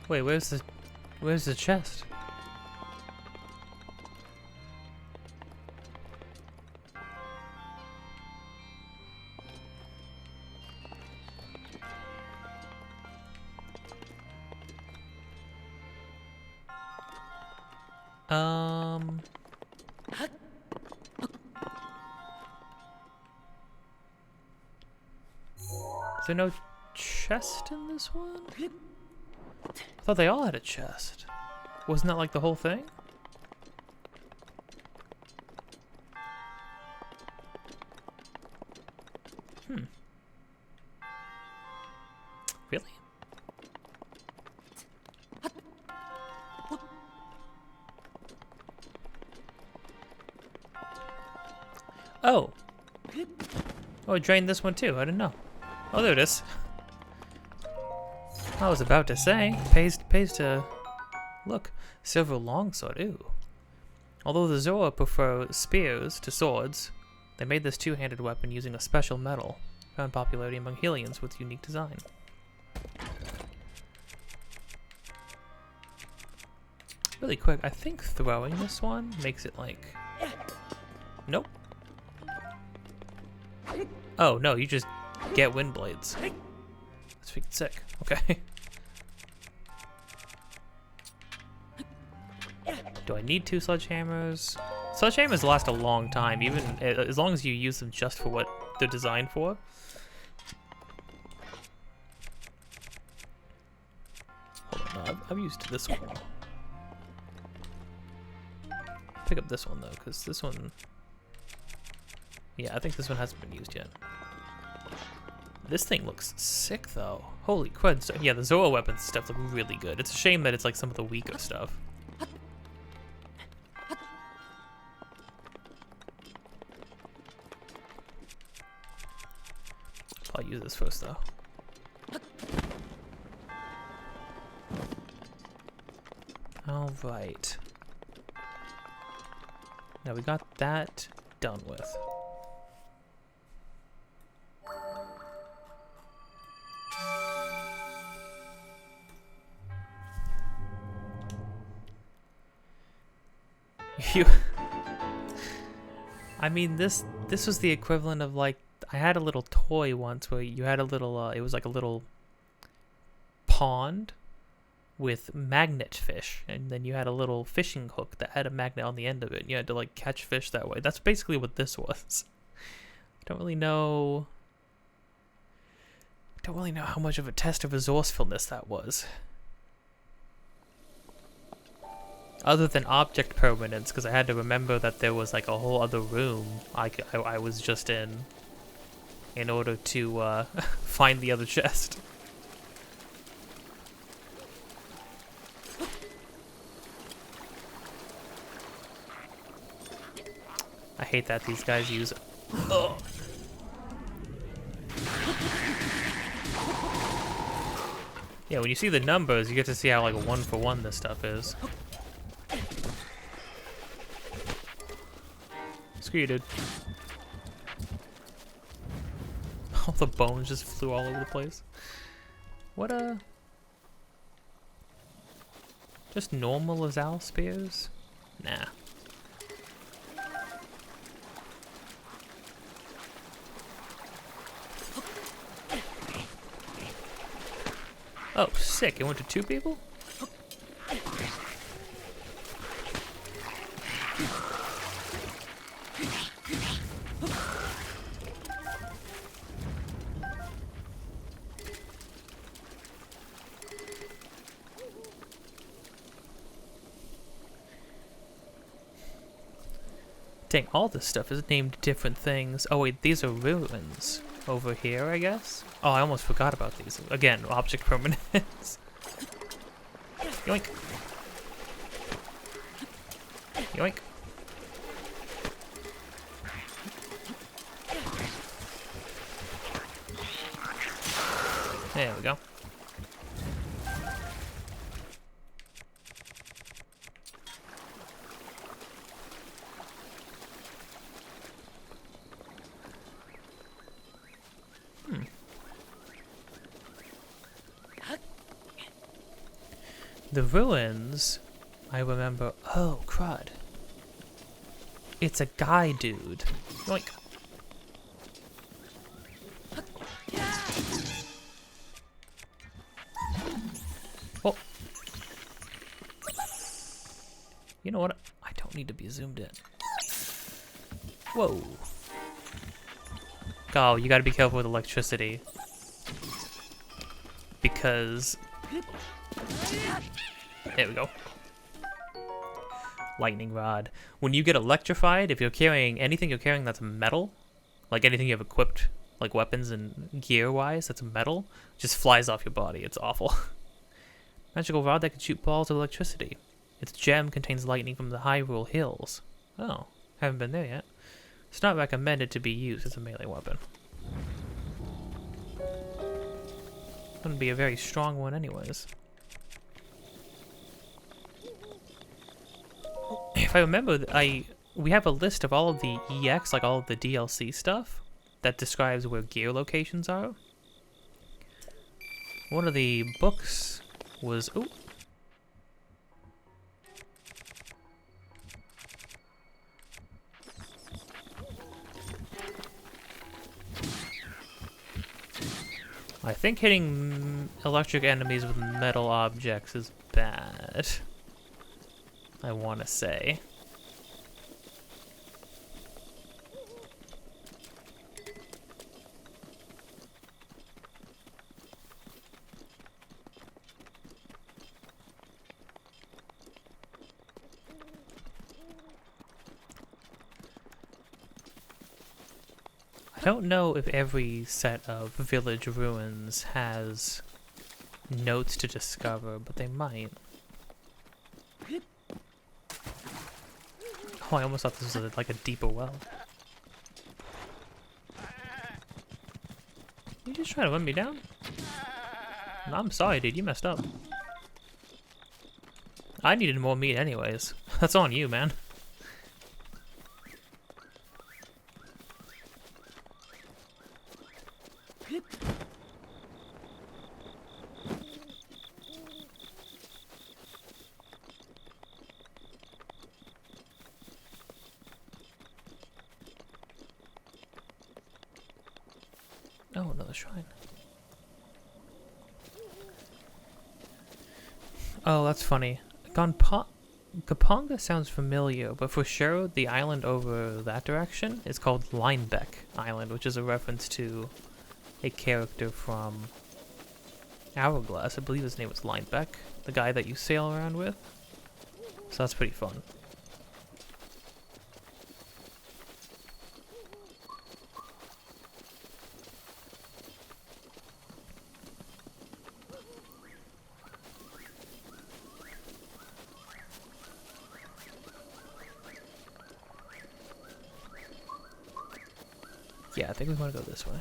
Wait, where's the chest? Is there no chest in this one? I thought they all had a chest. Wasn't that like the whole thing? Really? Oh. Oh, it drained this one too. I didn't know. Oh, there it is. I was about to say, pays to look. Silver longsword, ooh. Although the Zora prefer spears to swords, they made this two-handed weapon using a special metal, found popularity among Hylians with unique design. Really quick, I think throwing this one makes it like... Nope. Oh, no, you just get wind blades. That's freaking sick. Okay. Do I need 2 sledgehammers? Sledgehammers last a long time, even as long as you use them just for what they're designed for. Hold on, no, I've used this one. Pick up this one though, because this one... Yeah, I think this one hasn't been used yet. This thing looks sick though. Holy crud. So, yeah, the Zora weapons stuff look really good. It's a shame that it's like some of the weaker stuff. I'll use this first though. Alright. Now we got that done with. I mean, this was the equivalent of like, I had a little toy once where you had a little, it was like a little pond with magnet fish, and then you had a little fishing hook that had a magnet on the end of it, and you had to like catch fish that way. That's basically what this was. I don't really know how much of a test of resourcefulness that was. Other than object permanence, because I had to remember that there was like a whole other room I was just in order to find the other chest. I hate that these guys use... Ugh. Yeah, when you see the numbers, you get to see how like 1-for-1 this stuff is. Screw you, dude. All the bones just flew all over the place. What, just normal Azal spears? Nah. Oh, sick. It went to 2 people? Dang, all this stuff is named different things. Oh wait, these are ruins over here, I guess? Oh, I almost forgot about these. Again, object permanence. Yoink. Yoink. There we go. The ruins, I remember. Oh, crud. It's a guy dude. Yoink. Oh. You know what? I don't need to be zoomed in. Whoa. Oh, you gotta be careful with electricity. Because... There we go. Lightning rod. When you get electrified, if you're carrying anything you're carrying that's metal, like anything you have equipped, like weapons and gear-wise, that's metal, just flies off your body. It's awful. Magical rod that can shoot balls of electricity. Its gem contains lightning from the Hyrule Hills. Oh, haven't been there yet. It's not recommended to be used as a melee weapon. Wouldn't be a very strong one anyways. If I remember, we have a list of all of the EX, like all of the DLC stuff, that describes where gear locations are. One of the books was... Ooh. I think hitting electric enemies with metal objects is bad. I want to say. I don't know if every set of village ruins has notes to discover, but they might. Oh, I almost thought this was like a deeper well. You just trying to run me down? No, I'm sorry, dude. You messed up. I needed more meat anyways. That's on you, man. Oh, another shrine. Oh, that's funny. Kaponga sounds familiar, but for sure the island over that direction is called Linebeck Island, which is a reference to a character from Hourglass. I believe his name was Linebeck, the guy that you sail around with. So that's pretty fun. Yeah, I think we want to go this way.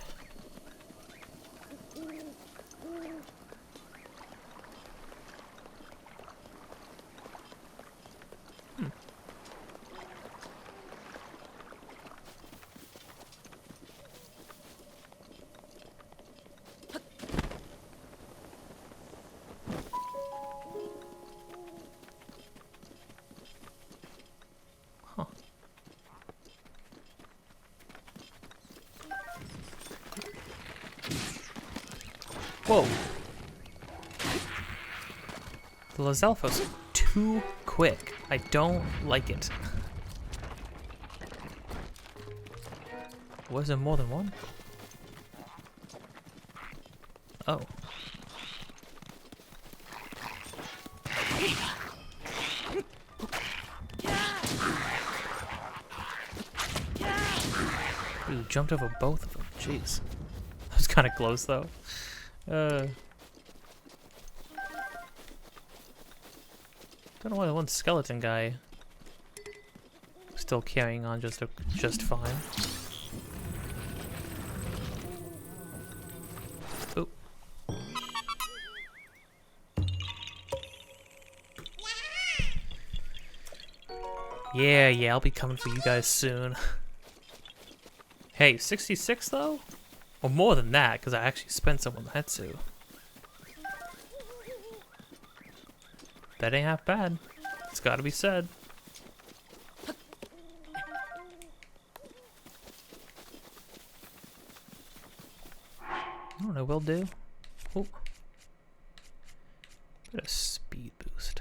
Huh. Whoa. The Lazelfo's too quick. I don't like it. Was there more than one? Oh. Ooh, jumped over both of them. Jeez. That was kind of close, though. Don't know why the one skeleton guy is still carrying on just fine. Oh. Yeah, I'll be coming for you guys soon. Hey, 66 though? Or more than that, because I actually spent some on the Hetsu. That ain't half bad. It's gotta be said. I don't know, will do. Oh. Bit of speed boost.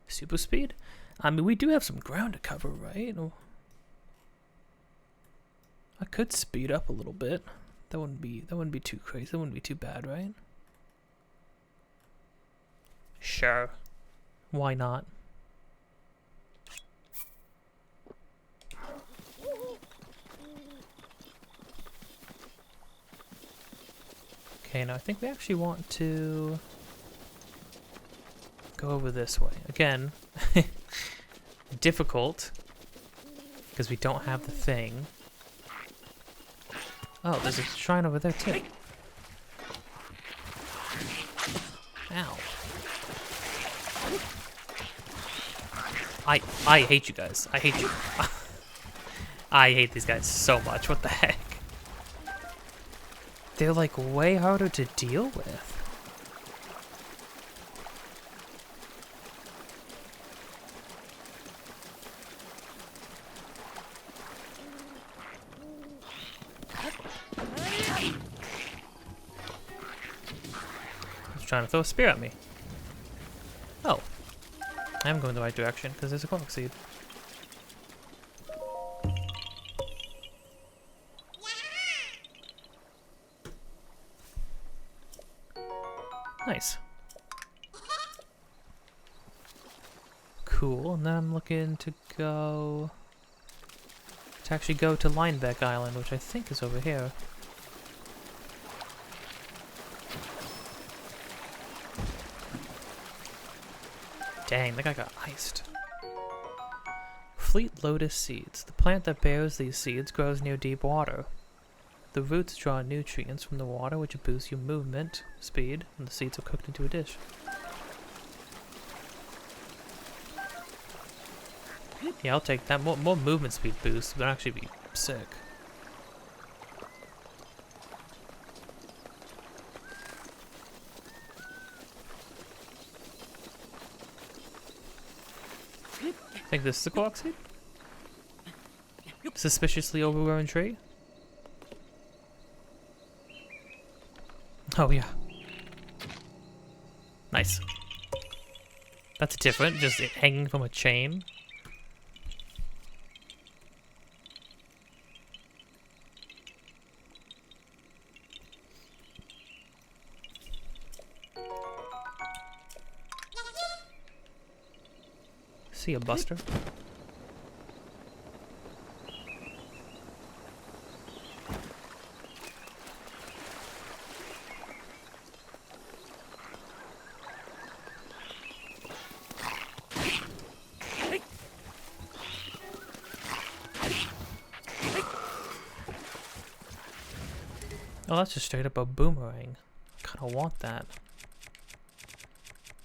Super speed? I mean, we do have some ground to cover, right? I could speed up a little bit. That wouldn't be too crazy. That wouldn't be too bad, right? Sure. Why not? Okay, now I think we actually want to go over this way. Again, difficult because we don't have the thing. Oh, there's a shrine over there too. Ow. I hate you guys. I hate you. I hate these guys so much. What the heck? They're like way harder to deal with. He's trying to throw a spear at me. Oh. I am going the right direction because there's a cork seed. Nice. Cool, and then I'm looking to actually go to Linebeck Island, which I think is over here. Dang, that guy got iced. Fleet lotus seeds. The plant that bears these seeds grows near deep water. The roots draw nutrients from the water, which boosts your movement speed, and the seeds are cooked into a dish. Yeah, I'll take that. More movement speed boost would actually be sick. I think this is a cork seed? Suspiciously overgrown tree? Oh, yeah. Nice. That's different, just it hanging from a chain. See a buster? Oh, that's just straight up a boomerang. I kinda want that.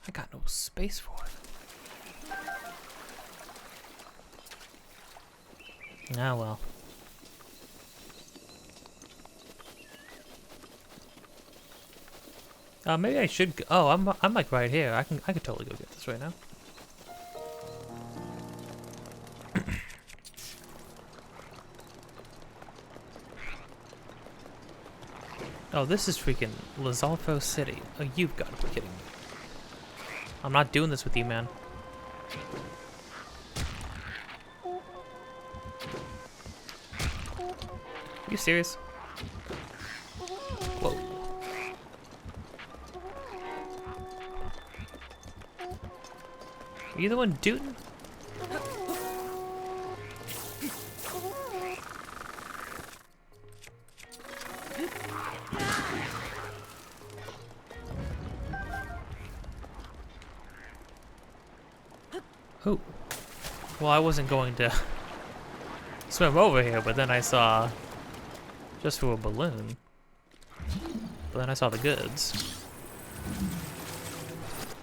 I got no space for it. Ah, well. Maybe I should go. Oh, I'm like right here. I could totally go get this right now. Oh, this is freaking Lizalfo City. Oh, you've got to be kidding me. I'm not doing this with you, man. Are you serious? Whoa. Are you the one dooting? Oh. Well, I wasn't going to swim over here, but then I saw just for a balloon. But then I saw the goods.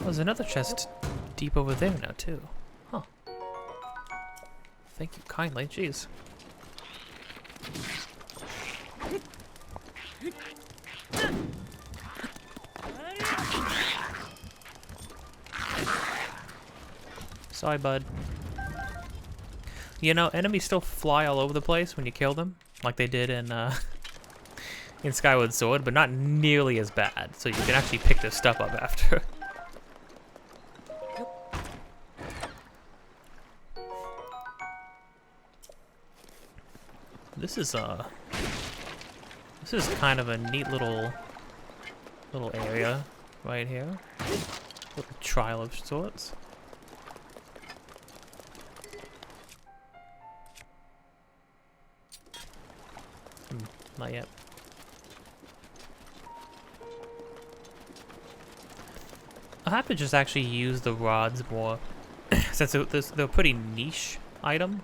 There's another chest deep over there now, too. Huh. Thank you kindly. Jeez. Sorry, bud. You know, enemies still fly all over the place when you kill them, like they did in Skyward Sword, but not nearly as bad. So you can actually pick their stuff up after. This is kind of a neat little area right here. Little trial of sorts. Not yet. I'll have to just actually use the rods more, since they're a pretty niche item.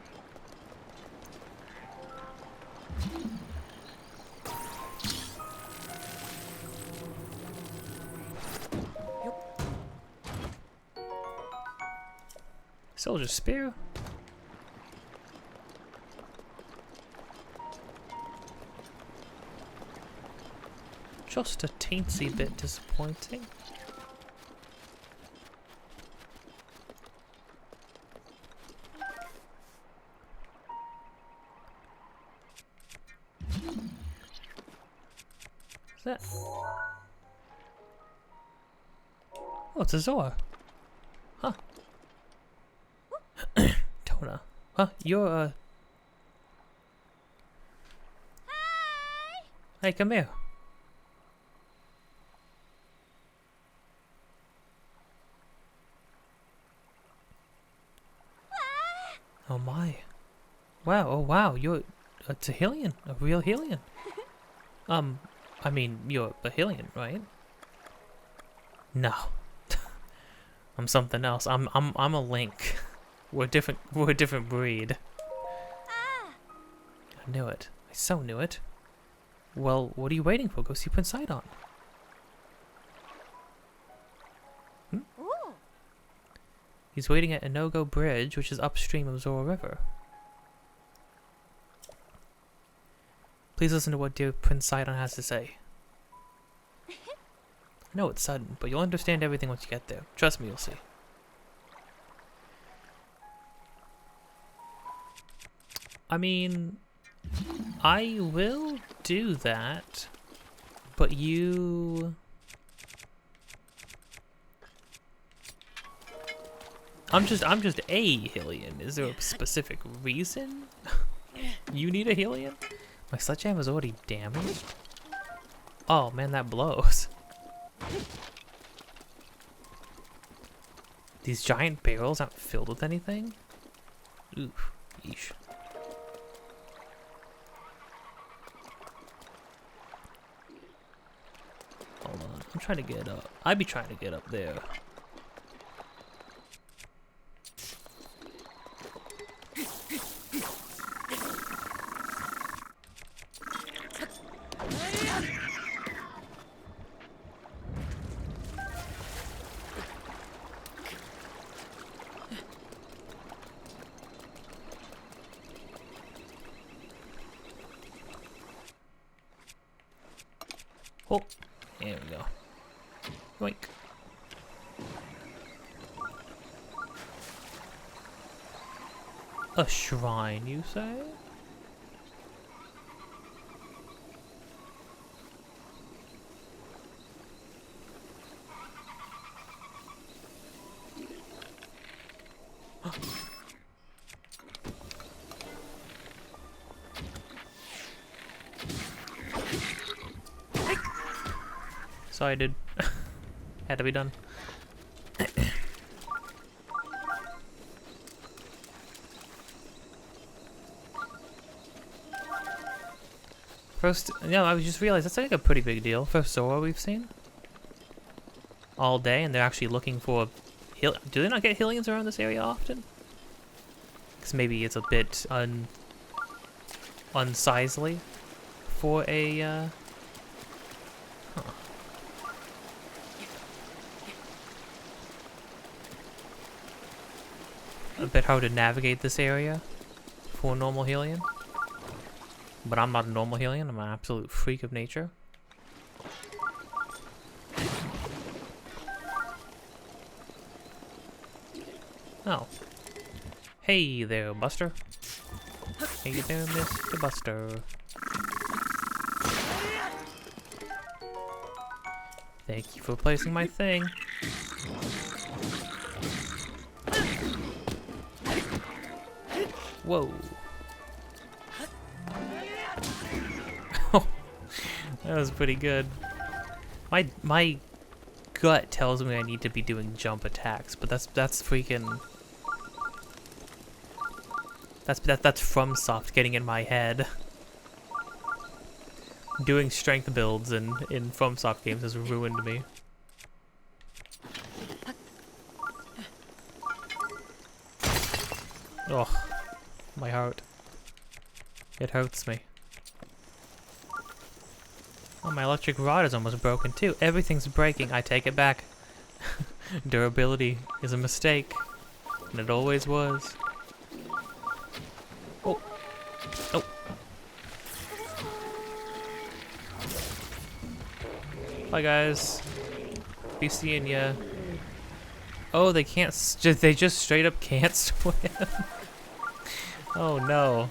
Soldier spear. Just a teensy bit disappointing. What's that? Oh, it's a Zora. Huh. Tona. Huh, you're Hi! Hey, come here. Oh my. Wow, oh wow, you're a Tahilian, a real Hylian. I mean, you're a Hylian, right? No. I'm something else. I'm a Link. We're a different breed. Ah! I knew it. I so knew it. Well, what are you waiting for? Go see Prince Sidon. Ooh! He's waiting at Inogo Bridge, which is upstream of Zora River. Please listen to what dear Prince Sidon has to say. I know it's sudden, but you'll understand everything once you get there. Trust me, you'll see. I mean, I will do that, but you... I'm just a Hylian. Is there a specific reason you need a Hylian? My sledgehammer's already damaged? Oh man, that blows. These giant barrels aren't filled with anything? Oof, yeesh. Hold on, I'm trying to get up. I'd be trying to get up there. Oh, there we go. Yoink. A shrine, you say? Sorry, dude. Had to be done. First, no, I just realized that's like a pretty big deal. First Zora we've seen all day, and they're actually looking for. Do they not get Hylians around this area often? Because maybe it's a bit unsizely for a. Huh. A bit hard to navigate this area for a normal Hylian. But I'm not a normal Hylian, I'm an absolute freak of nature. Oh. Hey there, Buster. Hey there, Mr. Buster. Thank you for placing my thing. Whoa. That was pretty good. My gut tells me I need to be doing jump attacks, but that's freaking that's from soft getting in my head. Doing strength builds in FromSoft games has ruined me. Oh, my heart. It hurts me. Oh, my electric rod is almost broken too. Everything's breaking. I take it back. Durability is a mistake. And it always was. Oh. Oh. Bye, guys. Be seeing ya. Oh, they can't. They just straight up can't swim. Oh no.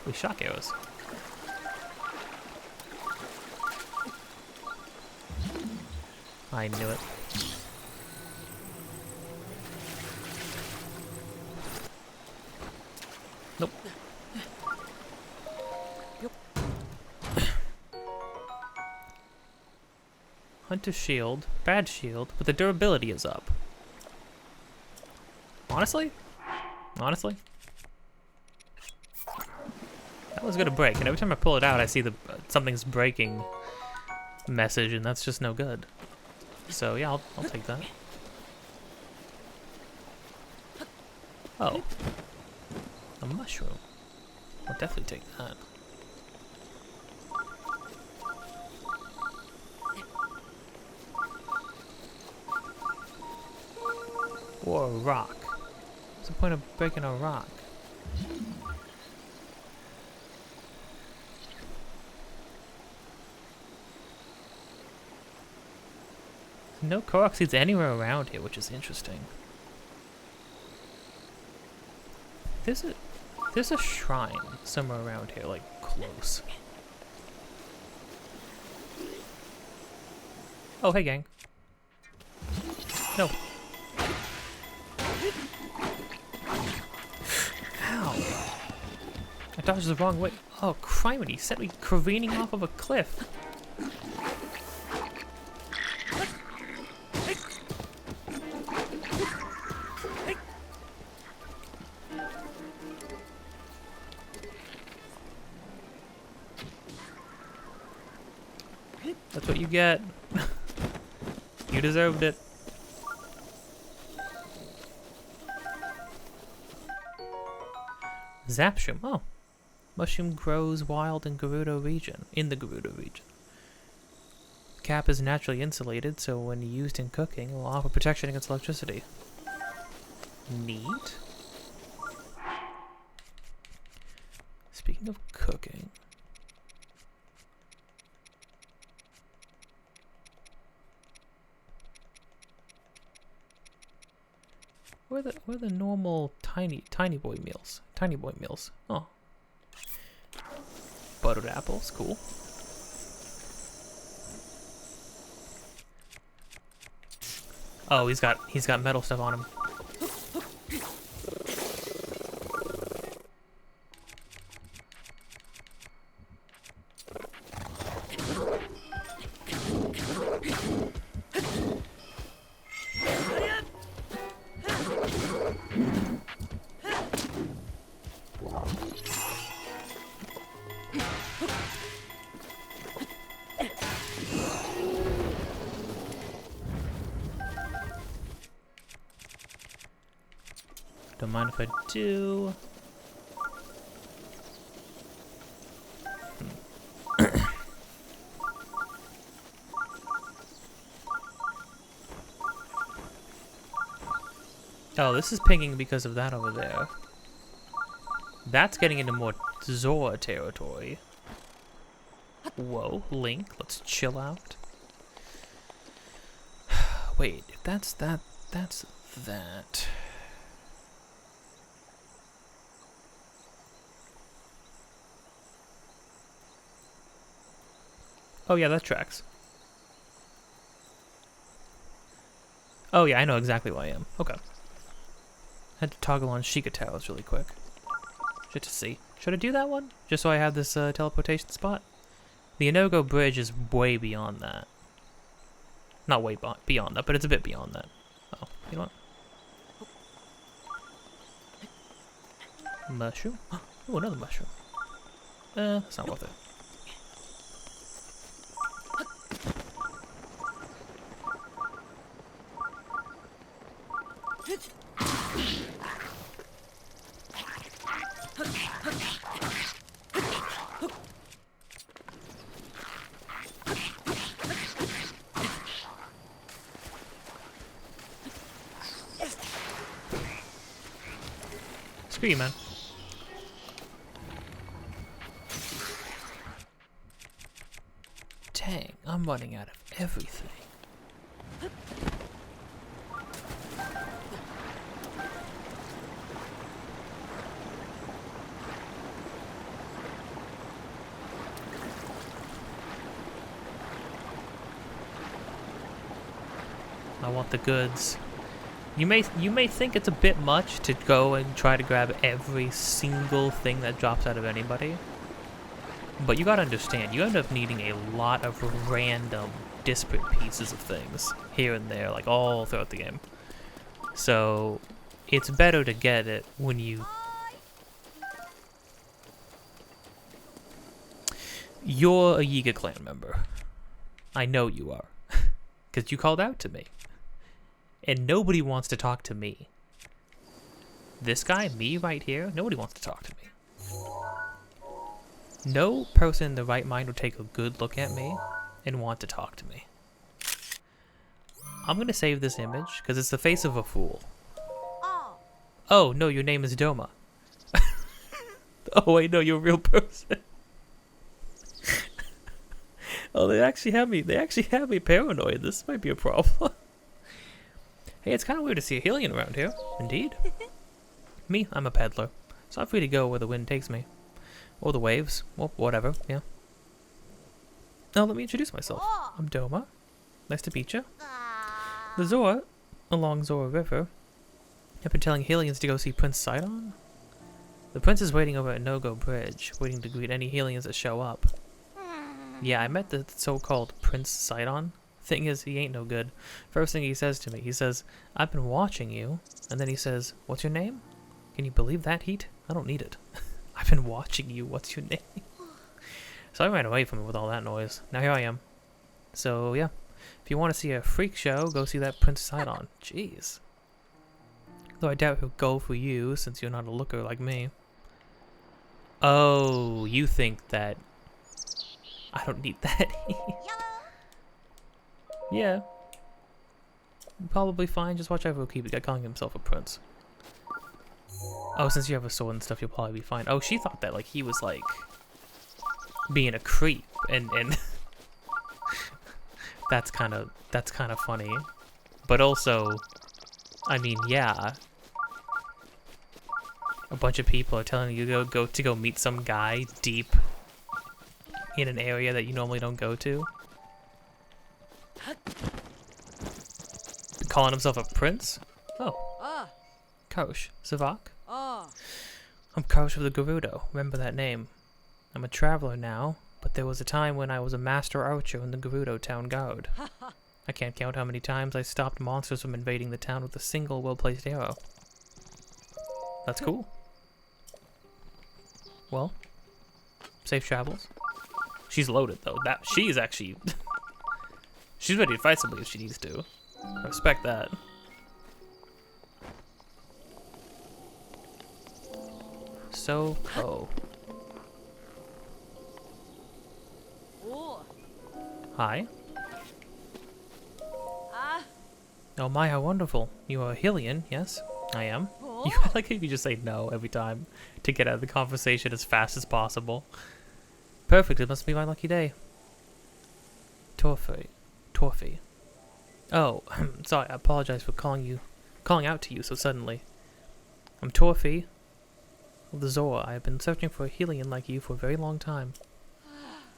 With shock arrows. I knew it. Nope. Hunter shield, bad shield, but the durability is up. Honestly? Honestly? That was gonna break, and every time I pull it out, I see the something's breaking message, and that's just no good. So yeah, I'll take that. Oh. A mushroom. I'll definitely take that. Or a rock. What's the point of breaking a rock? No Korok seeds anywhere around here, which is interesting. There's a shrine somewhere around here, like close. Oh, hey gang. No. Ow. I dodged the wrong way. Oh, criminy, sent me careening off of a cliff. That's what you get. You deserved it. Zapshroom. Oh. Mushroom grows wild in Gerudo region. In the Gerudo region. Cap is naturally insulated, so when used in cooking, it will offer protection against electricity. Neat. Speaking of cooking. Where are the normal tiny boy meals? Tiny boy meals. Oh. Buttered apples, cool. Oh, he's got metal stuff on him. Don't mind if I do. Oh, this is pinging because of that over there. That's getting into more Zora territory. Whoa, Link, let's chill out. Wait, if that's that, that's that. Oh yeah, that tracks. Oh yeah, I know exactly where I am. Okay. Had to toggle on Sheikah Towers really quick. Just to see. Should I do that one? Just so I have this teleportation spot? The Inogo Bridge is way beyond that. Not way beyond that, but it's a bit beyond that. Oh, you know what? Mushroom? Oh, another mushroom. That's not worth it. Screw you, man. Dang, I'm running out of everything. I want the goods. You may think it's a bit much to go and try to grab every single thing that drops out of anybody. But you gotta understand, you end up needing a lot of random, disparate pieces of things here and there, like all throughout the game. So it's better to get it when you... You're a Yiga clan member. I know you are. Because you called out to me. And nobody wants to talk to me. This guy, me right here, nobody wants to talk to me. No person in the right mind would take a good look at me and want to talk to me. I'm gonna save this image because it's the face of a fool. Oh, no, your name is Doma. Oh, wait, no, you're a real person. Oh, they actually have me paranoid. This might be a problem. Hey, it's kind of weird to see a Hylian around here. Indeed. Me, I'm a peddler, so I'm free to go where the wind takes me. Or the waves. Well, whatever, yeah. Now, let me introduce myself. I'm Doma. Nice to meet you. The Zora, along Zora River, have been telling Hylians to go see Prince Sidon. The prince is waiting over at Nogo Bridge, waiting to greet any Hylians that show up. Yeah, I met the so-called Prince Sidon. Thing is, he ain't no good. First thing he says to me, he says, "I've been watching you." And then he says, "What's your name?" Can you believe that, Heat? I don't need it. I've been watching you. What's your name? So I ran away from him with all that noise. Now here I am. So, yeah. If you want to see a freak show, go see that Prince Sidon. Jeez. Though I doubt he'll go for you, since you're not a looker like me. Oh, you think that... I don't need that. Yeah. Probably fine. Just watch out for keep calling himself a prince. Oh, since you have a sword and stuff, you'll probably be fine. Oh, she thought that like he was like being a creep, and that's kind of funny. But also, I mean, yeah, a bunch of people are telling you to go meet some guy deep in an area that you normally don't go to. Calling himself a prince? Oh. Kosh. Savak? I'm Kosh of the Gerudo. Remember that name. I'm a traveler now, but there was a time when I was a master archer in the Gerudo town guard. I can't count how many times I stopped monsters from invading the town with a single well-placed arrow. That's cool. Well, safe travels. She's loaded though. She's actually she's ready to fight somebody if she needs to. I respect that. So Oh. Hi. Ah. Oh my, how wonderful. You are a Hylian, yes? I am. Oh. You like if you just say no every time to get out of the conversation as fast as possible. Perfect, it must be my lucky day. Torfi. Oh, sorry, I apologize for calling out to you so suddenly. I'm Torfi of the Zora. I have been searching for a Hylian like you for a very long time.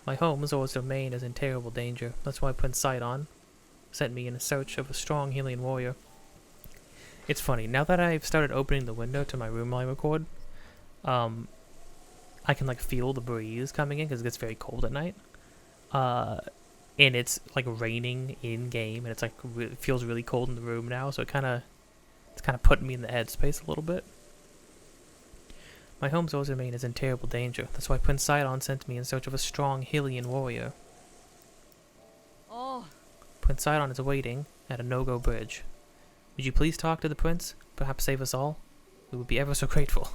My home, Zora's domain, is in terrible danger. That's why Prince Sidon sent me in search of a strong Hylian warrior. It's funny, now that I've started opening the window to my room while I record, I can like feel the breeze coming in because it gets very cold at night. And it's like raining in game, and it's like it feels really cold in the room now, so it's kind of putting me in the headspace a little bit. My home, Zora's domain, is in terrible danger. That's why Prince Sidon sent me in search of a strong Hylian warrior. Oh. Prince Sidon is awaiting at a no-go bridge. Would you please talk to the prince? Perhaps save us all? We would be ever so grateful.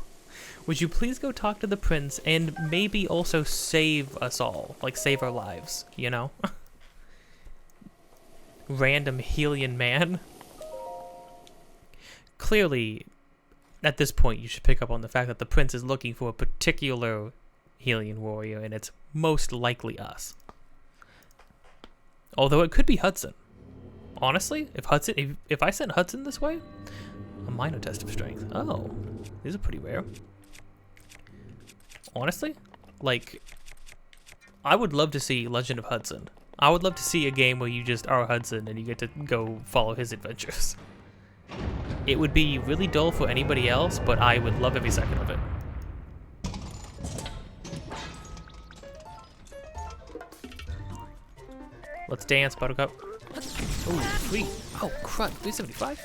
Would you please go talk to the prince and maybe also save us all? Like, save our lives, you know? Random Hylian man. Clearly, at this point, you should pick up on the fact that the prince is looking for a particular Hylian warrior, and it's most likely us. Although it could be Hudson. Honestly, if I sent Hudson this way, a minor test of strength. Oh, these are pretty rare. Honestly, like, I would love to see Legend of Hudson. I would love to see a game where you just are Hudson and you get to go follow his adventures. It would be really dull for anybody else, but I would love every second of it. Let's dance, Buttercup. Oh, sweet. Oh, crud. 375?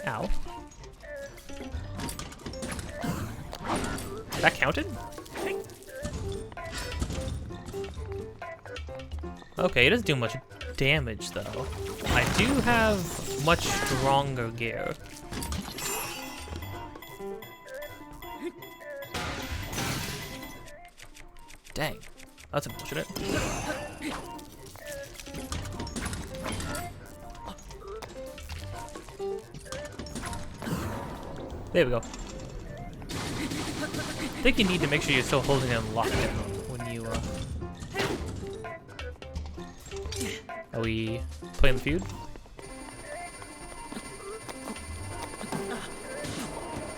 Ow. That counted? Okay, it doesn't do much damage, though. I do have much stronger gear. Dang. That's unfortunate. There we go. I think you need to make sure you're still holding them locked in when you, Are we playing the feud?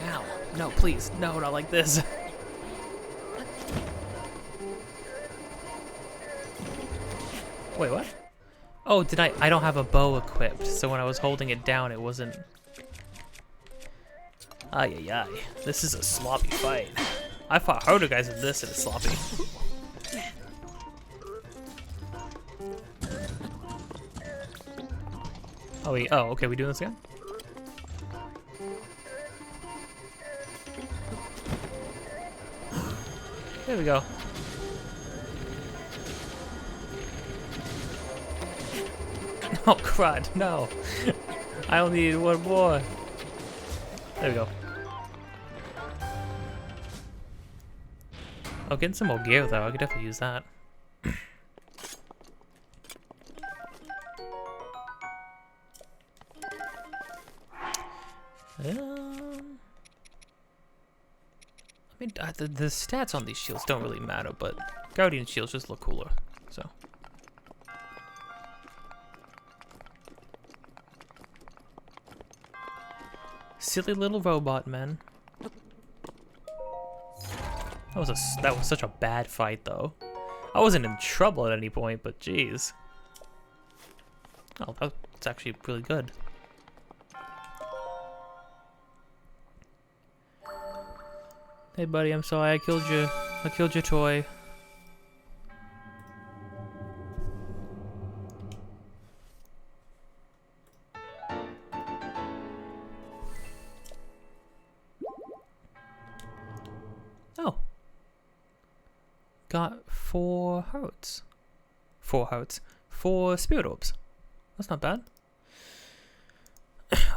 Ow. No, please. No, not like this. Wait, what? Oh, I don't have a bow equipped, so when I was holding it down, it wasn't... Ay, ay, ay. This is a sloppy fight. I fought harder guys than this, and it's sloppy. Oh, okay, we doing this again? There we go. Oh, crud, no. I only need one more. There we go. Oh, getting some more gear, though. I could definitely use that. I mean, the stats on these shields don't really matter, but Guardian shields just look cooler, so. Silly little robot men. That was such a bad fight, though. I wasn't in trouble at any point, but jeez. Oh, that's actually really good. Hey, buddy, I'm sorry I killed you. I killed your toy. got 4 hearts. 4 hearts. 4 spirit orbs. That's not bad.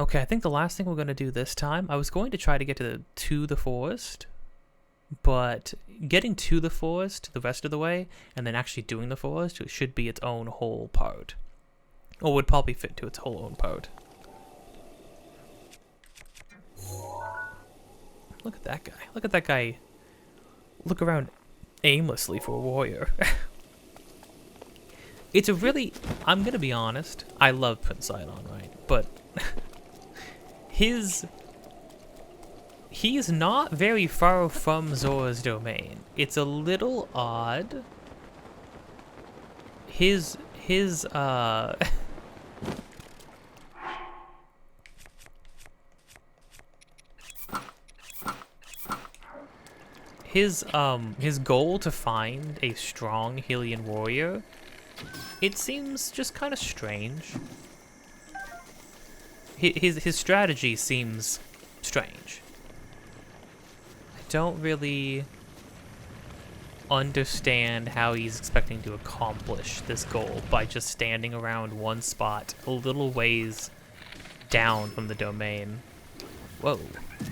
Okay, I think the last thing we're going to do this time, I was going to try to get to the forest, but getting to the forest the rest of the way, and then actually doing the forest, it should be its own whole part. Or would probably fit to its whole own part. Look at that guy. Look at that guy look around aimlessly for a warrior. It's a really... I'm gonna be honest. I love Prince Sidon, right? But... He's not very far from Zora's domain. It's a little odd. His goal to find a strong Hylian warrior, it seems just kind of strange. His strategy seems strange. I don't really understand how he's expecting to accomplish this goal by just standing around one spot a little ways down from the domain. Whoa,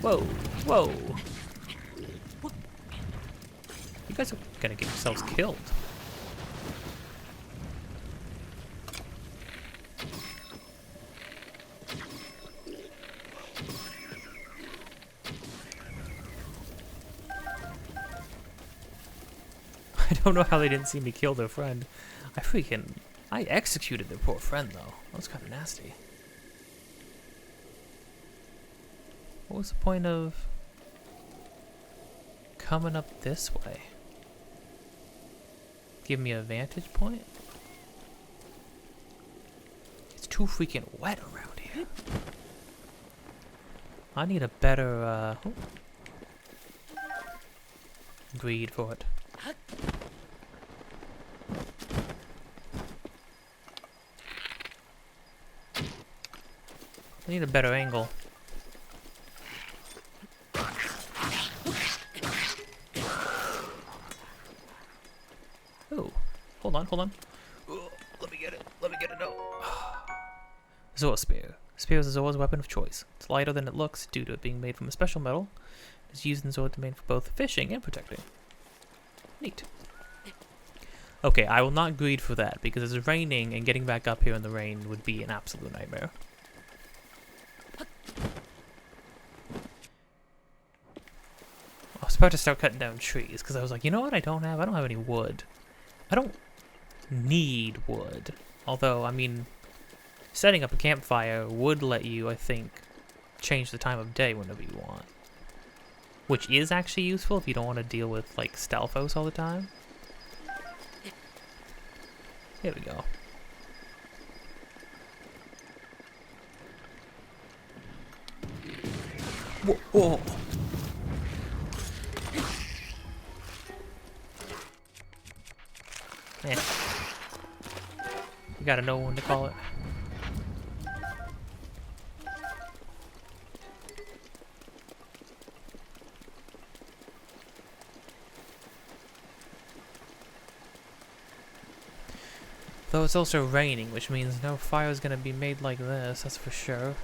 whoa, whoa. You guys are gonna get yourselves killed. I don't know how they didn't see me kill their friend. I executed their poor friend though. That was kind of nasty. What was the point of coming up this way? Give me a vantage point? It's too freaking wet around here. I need a better, greed for it. I need a better angle. Oh, hold on. Oh, let me get it, no. Zora Spear. Spear is Zora's weapon of choice. It's lighter than it looks due to it being made from a special metal. It's used in Zora's domain for both fishing and protecting. Neat. Okay, I will not greed for that because it's raining and getting back up here in the rain would be an absolute nightmare. I was about to start cutting down trees because I was like, you know what I don't have? I don't have any wood. I don't need wood. Although, I mean, setting up a campfire would let you, I think, change the time of day whenever you want. Which is actually useful if you don't want to deal with, like, Stalfos all the time. Here we go. Whoa! Whoa. Eh. You gotta know when to call it. Though it's also raining, which means no fire is gonna be made like this, that's for sure.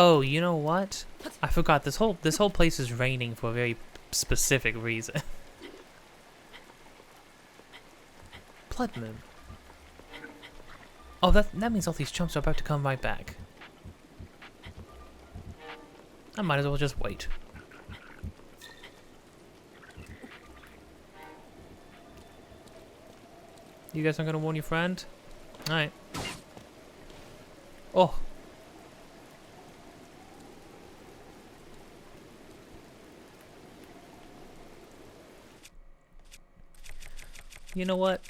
Oh, you know what? I forgot this whole place is raining for a very specific reason. Blood moon. Oh, that means all these chumps are about to come right back. I might as well just wait. You guys aren't gonna warn your friend? Alright. Oh. You know what?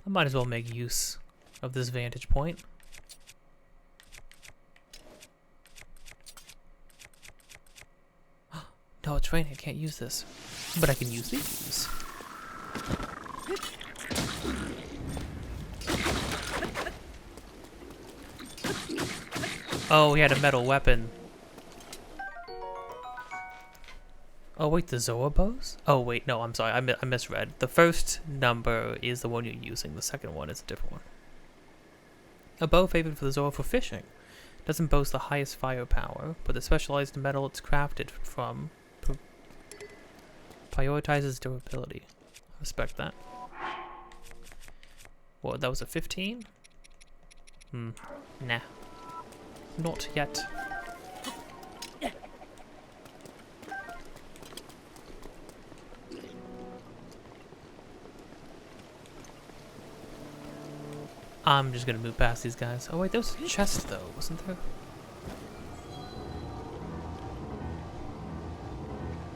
I might as well make use of this vantage point. No, it's raining. I can't use this. But I can use these. Oh, he had a metal weapon. Oh wait, the Zorbos? Oh wait, no, I'm sorry, I misread. The first number is the one you're using, the second one is a different one. A bow favored for the Zora for fishing. Doesn't boast the highest firepower, but the specialized metal it's crafted from prioritizes durability. I respect that. What, that was a 15? Nah. Not yet. I'm just gonna move past these guys. Oh wait, there was a chest though, wasn't there?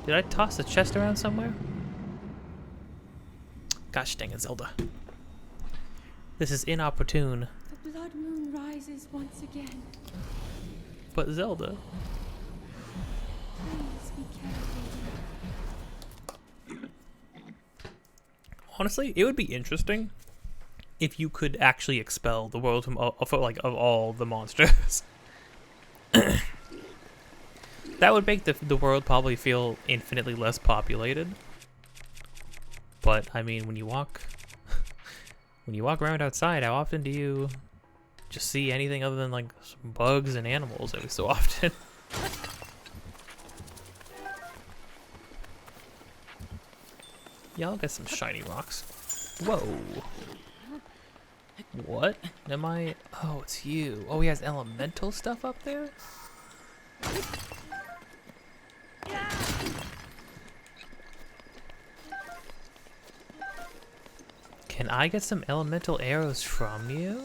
Did I toss the chest around somewhere? Gosh dang it, Zelda. This is inopportune. The blood moon rises once again. But Zelda. Please be careful. Honestly, it would be interesting if you could actually expel the world from of all the monsters. That would make the world probably feel infinitely less populated. But I mean, when you walk around outside, how often do you just see anything other than like some bugs and animals every so often? Yeah, I'll get some shiny rocks. Whoa. What? Am I? Oh, it's you. Oh, he has elemental stuff up there? Can I get some elemental arrows from you?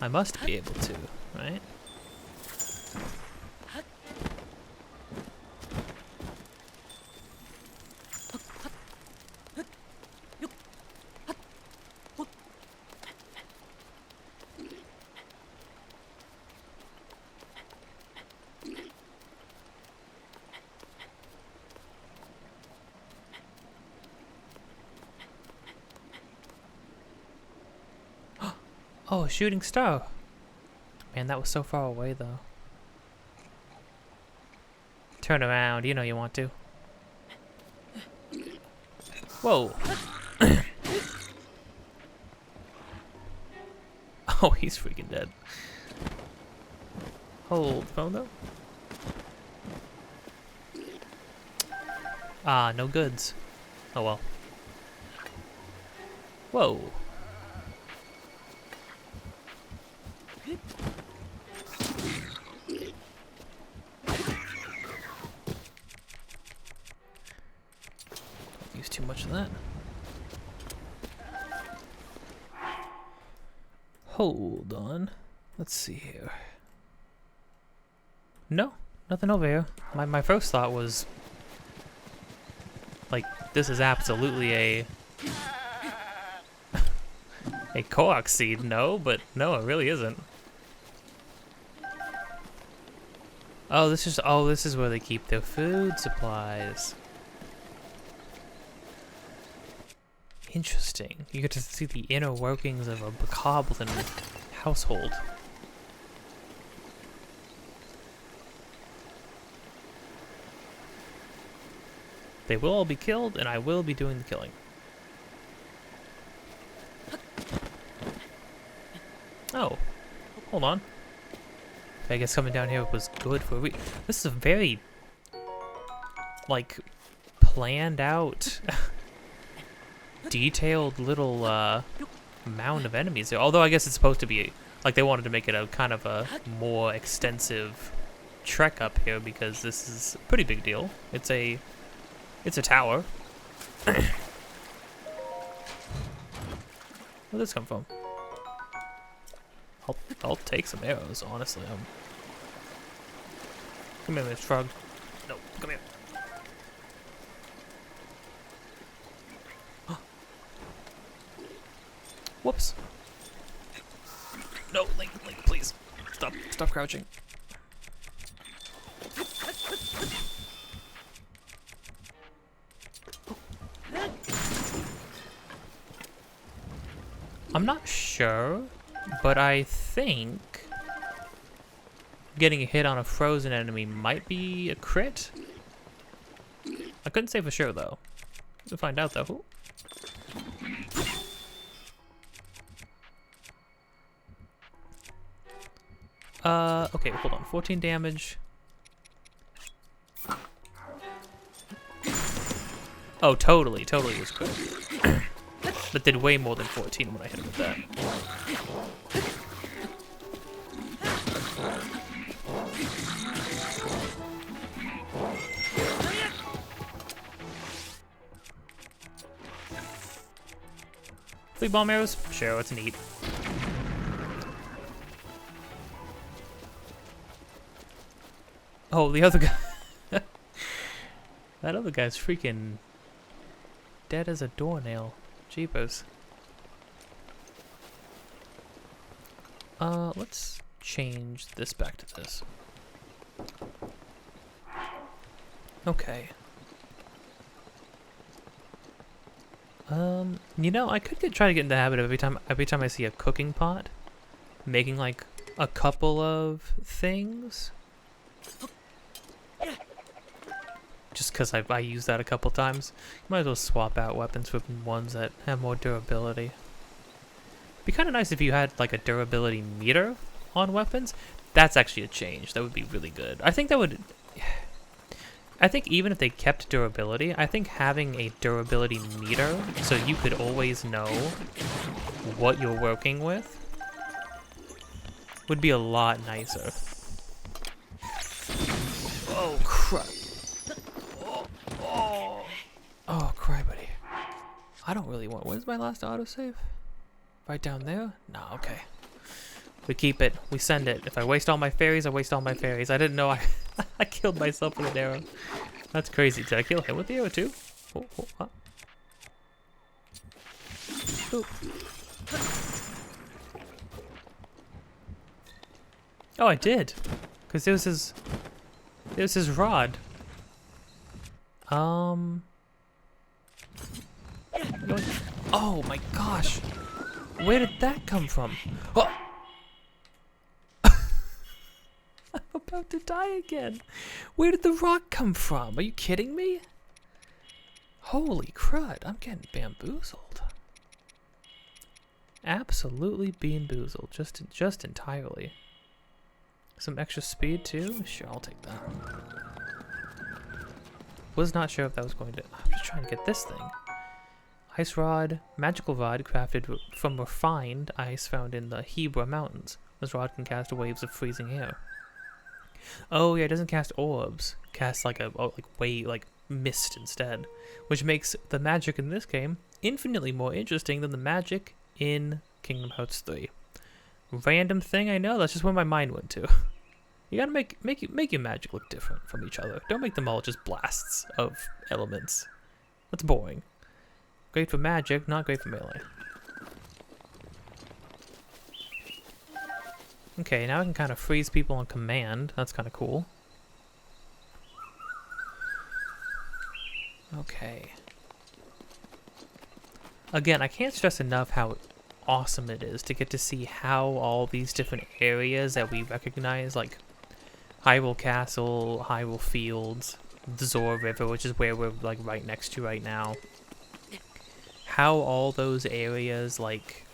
I must be able to, right? Oh, a shooting star. Man, that was so far away, though. Turn around. You know you want to. Whoa. Oh, he's freaking dead. Hold phone, though. Ah, no goods. Oh, well. Whoa. Use too much of that. Hold on. Let's see here. No, nothing over here. My first thought was like, this is absolutely a Korok seed, no, but no, it really isn't. Oh, this is where they keep their food supplies. Interesting. You get to see the inner workings of a bokoblin household. They will all be killed, and I will be doing the killing. Oh, hold on. I guess coming down here was good for this is a very, like, planned out, detailed little mound of enemies there. Although I guess it's supposed to be, like, they wanted to make it a kind of a more extensive trek up here because this is a pretty big deal. It's a tower. Where'd this come from? I'll take some arrows, honestly. Come here, Miss Frog. No, come here. Whoops. No, Link, please. Stop crouching. sure, but I think getting a hit on a frozen enemy might be a crit. I couldn't say for sure though. We'll find out though. Ooh. Okay, hold on. 14 damage. Oh, totally was crit. But did way more than 14 when I hit him with that. Flea bomb arrows? Sure, it's neat. Oh, the other guy. That other guy's freaking dead as a doornail. Jeepers. Let's change this back to this. Okay. You know, I could try to get in the habit of every time I see a cooking pot, making like a couple of things. Just because I used that a couple times. Might as well swap out weapons with ones that have more durability. Be kind of nice if you had like a durability meter on weapons. That's actually a change. That would be really good. I think that would... I think even if they kept durability, I think having a durability meter so you could always know what you're working with would be a lot nicer. Oh, crap. Oh, cry, buddy. I don't really want... Where's my last autosave? Right down there? No, okay. We keep it. We send it. If I waste all my fairies, I waste all my fairies. I didn't know I killed myself with an arrow. That's crazy. Did I kill him with the arrow too? Oh, oh, huh. Ooh. Oh, I did. Because it was his rod. Oh my gosh. Where did that come from? Oh! I'm about to die again. Where did the rock come from? Are you kidding me? Holy crud, I'm getting bamboozled. Absolutely bamboozled, just entirely. Some extra speed too? Sure, I'll take that. Was not sure if that was going to... I'm just trying to get this thing. Ice rod, magical rod crafted from refined ice found in the Hebra Mountains. This rod can cast waves of freezing air. Oh yeah, it doesn't cast orbs. It casts like mist instead, which makes the magic in this game infinitely more interesting than the magic in Kingdom Hearts 3. Random thing, I know. That's just where my mind went to. You gotta make your magic look different from each other. Don't make them all just blasts of elements. That's boring. Great for magic, not great for melee. Okay, now I can kind of freeze people on command. That's kind of cool. Okay. Again, I can't stress enough how awesome it is to get to see how all these different areas that we recognize, like Hyrule Castle, Hyrule Fields, the Zora River, which is where we're like right next to right now. How all those areas, like...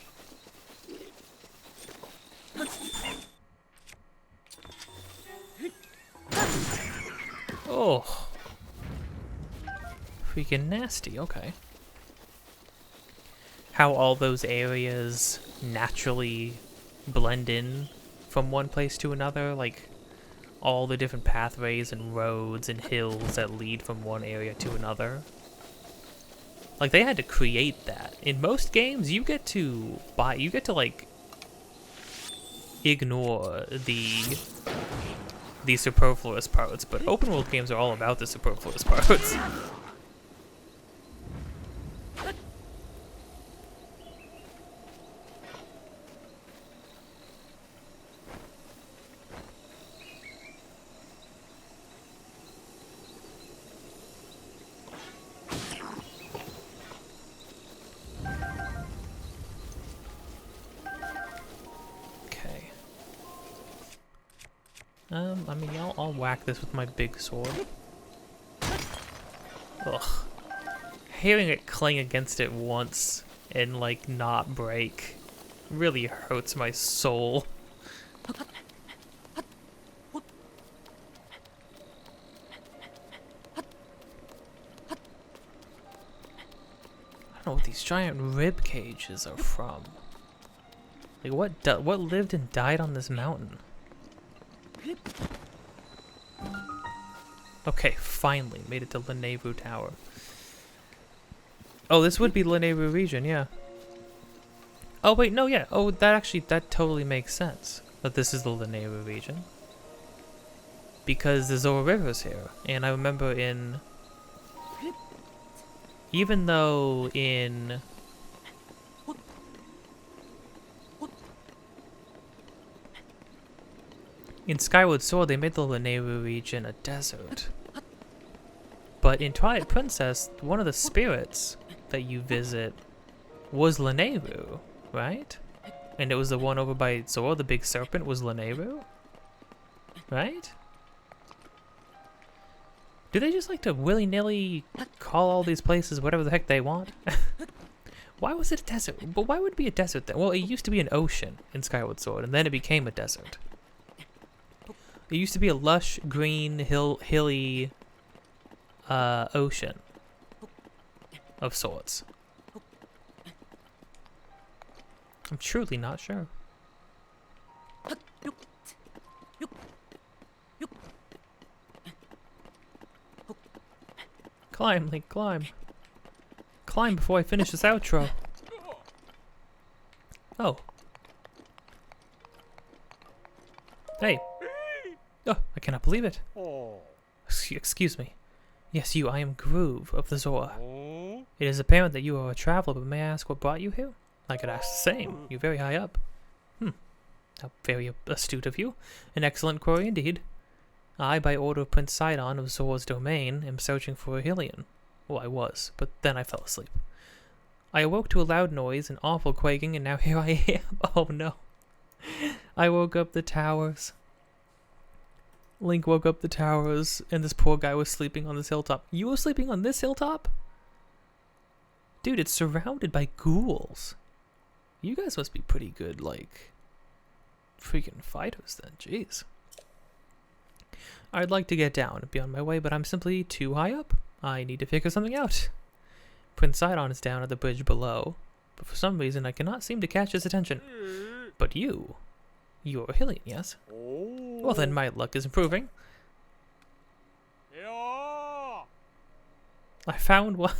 Oh. Freaking nasty, okay. How all those areas naturally blend in from one place to another, like all the different pathways and roads and hills that lead from one area to another. Like, they had to create that. In most games, you get to like ignore the superfluous parts, but open world games are all about the superfluous parts. I mean, I'll whack this with my big sword. Ugh. Hearing it clang against it once and, like, not break really hurts my soul. I don't know what these giant rib cages are from. Like, what lived and died on this mountain? Okay, finally made it to Lenevu Tower. Oh, this would be Lenevu region, yeah. Oh wait, no, yeah. Oh, that totally makes sense. That this is the Lenevu region. Because the Zora River's here. And I remember even though in Skyward Sword, they made the Lenevu region a desert. But in Twilight Princess, one of the spirits that you visit was Lenevu, right? And it was the one over by Zora, the big serpent, was Lenevu? Right? Do they just like to willy-nilly call all these places whatever the heck they want? Why was it a desert? But why would it be a desert then? Well, it used to be an ocean in Skyward Sword, and then it became a desert. It used to be a lush, green, hilly ocean of sorts. I'm truly not sure. Climb, Link, climb. Climb before I finish this outro. Oh. Hey. Oh, I cannot believe it. Excuse me. Yes, you, I am Groove of the Zora. It is apparent that you are a traveler, but may I ask what brought you here? I could ask the same. You're very high up. How very astute of you. An excellent query indeed. I, by order of Prince Sidon of Zora's domain, am searching for a Hylian. Well, I was, but then I fell asleep. I awoke to a loud noise, an awful quaking, and now here I am. Oh no. I woke up the towers. Link woke up the towers, and this poor guy was sleeping on this hilltop. You were sleeping on this hilltop? Dude, it's surrounded by ghouls. You guys must be pretty good, like, freaking fighters then. Jeez. I'd like to get down and be on my way, but I'm simply too high up. I need to figure something out. Prince Sidon is down at the bridge below, but for some reason I cannot seem to catch his attention. But you're a Hylian, yes? Well then, my luck is improving. I found one.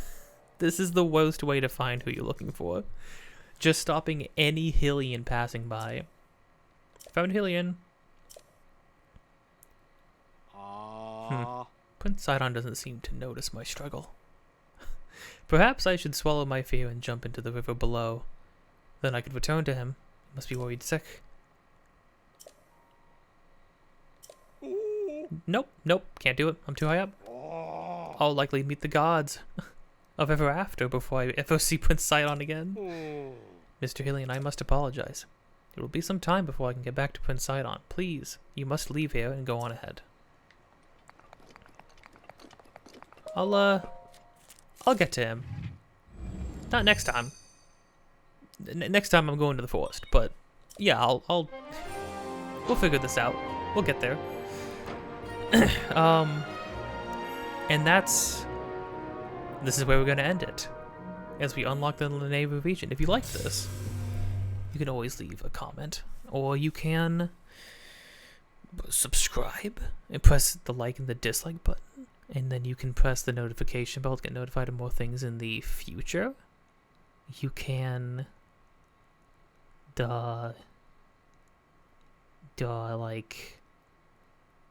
This is the worst way to find who you're looking for. Just stopping any Hylian passing by. Found Hylian. Prince Sidon doesn't seem to notice my struggle. Perhaps I should swallow my fear and jump into the river below. Then I could return to him. He must be worried sick. Nope, can't do it. I'm too high up. I'll likely meet the gods of ever after before I ever see Prince Sidon again. Mr. Hylian, I must apologize. It will be some time before I can get back to Prince Sidon. Please, you must leave here and go on ahead. I'll get to him. Not next time. Next time I'm going to the forest, but yeah, we'll figure this out. We'll get there. And this is where we're gonna end it. As we unlock the Lenevu region. If you like this, you can always leave a comment, or you can subscribe and press the like and the dislike button. And then you can press the notification bell to get notified of more things in the future. You can like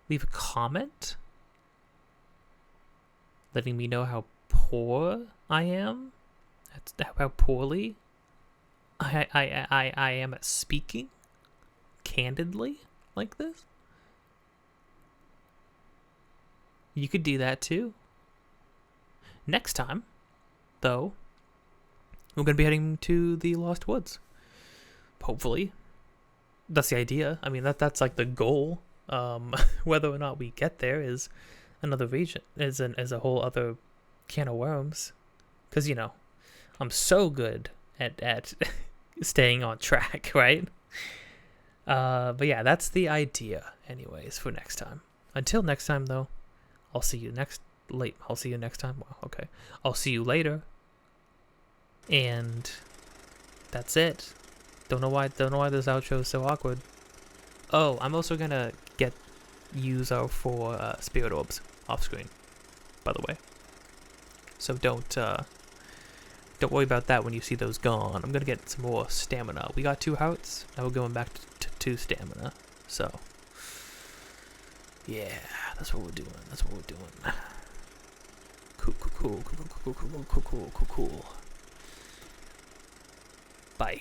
leave a comment letting me know how poor I am. How poorly I am at speaking candidly like this. You could do that too. Next time, though, we're going to be heading to the Lost Woods. Hopefully. That's the idea. I mean, that's like the goal. Whether or not we get there is another region, is a whole other can of worms. Because, you know, I'm so good at staying on track, right? But yeah, that's the idea anyways for next time. Until next time, though, I'll see you next time. Wow, okay. I'll see you later. And that's it. Don't know why this outro is so awkward. Oh, I'm also gonna use our 4 spirit orbs off screen, by the way. So don't worry about that when you see those gone. I'm gonna get some more stamina. We got 2 hearts. Now we're going back to 2 stamina. So yeah, that's what we're doing. Cool. Bye.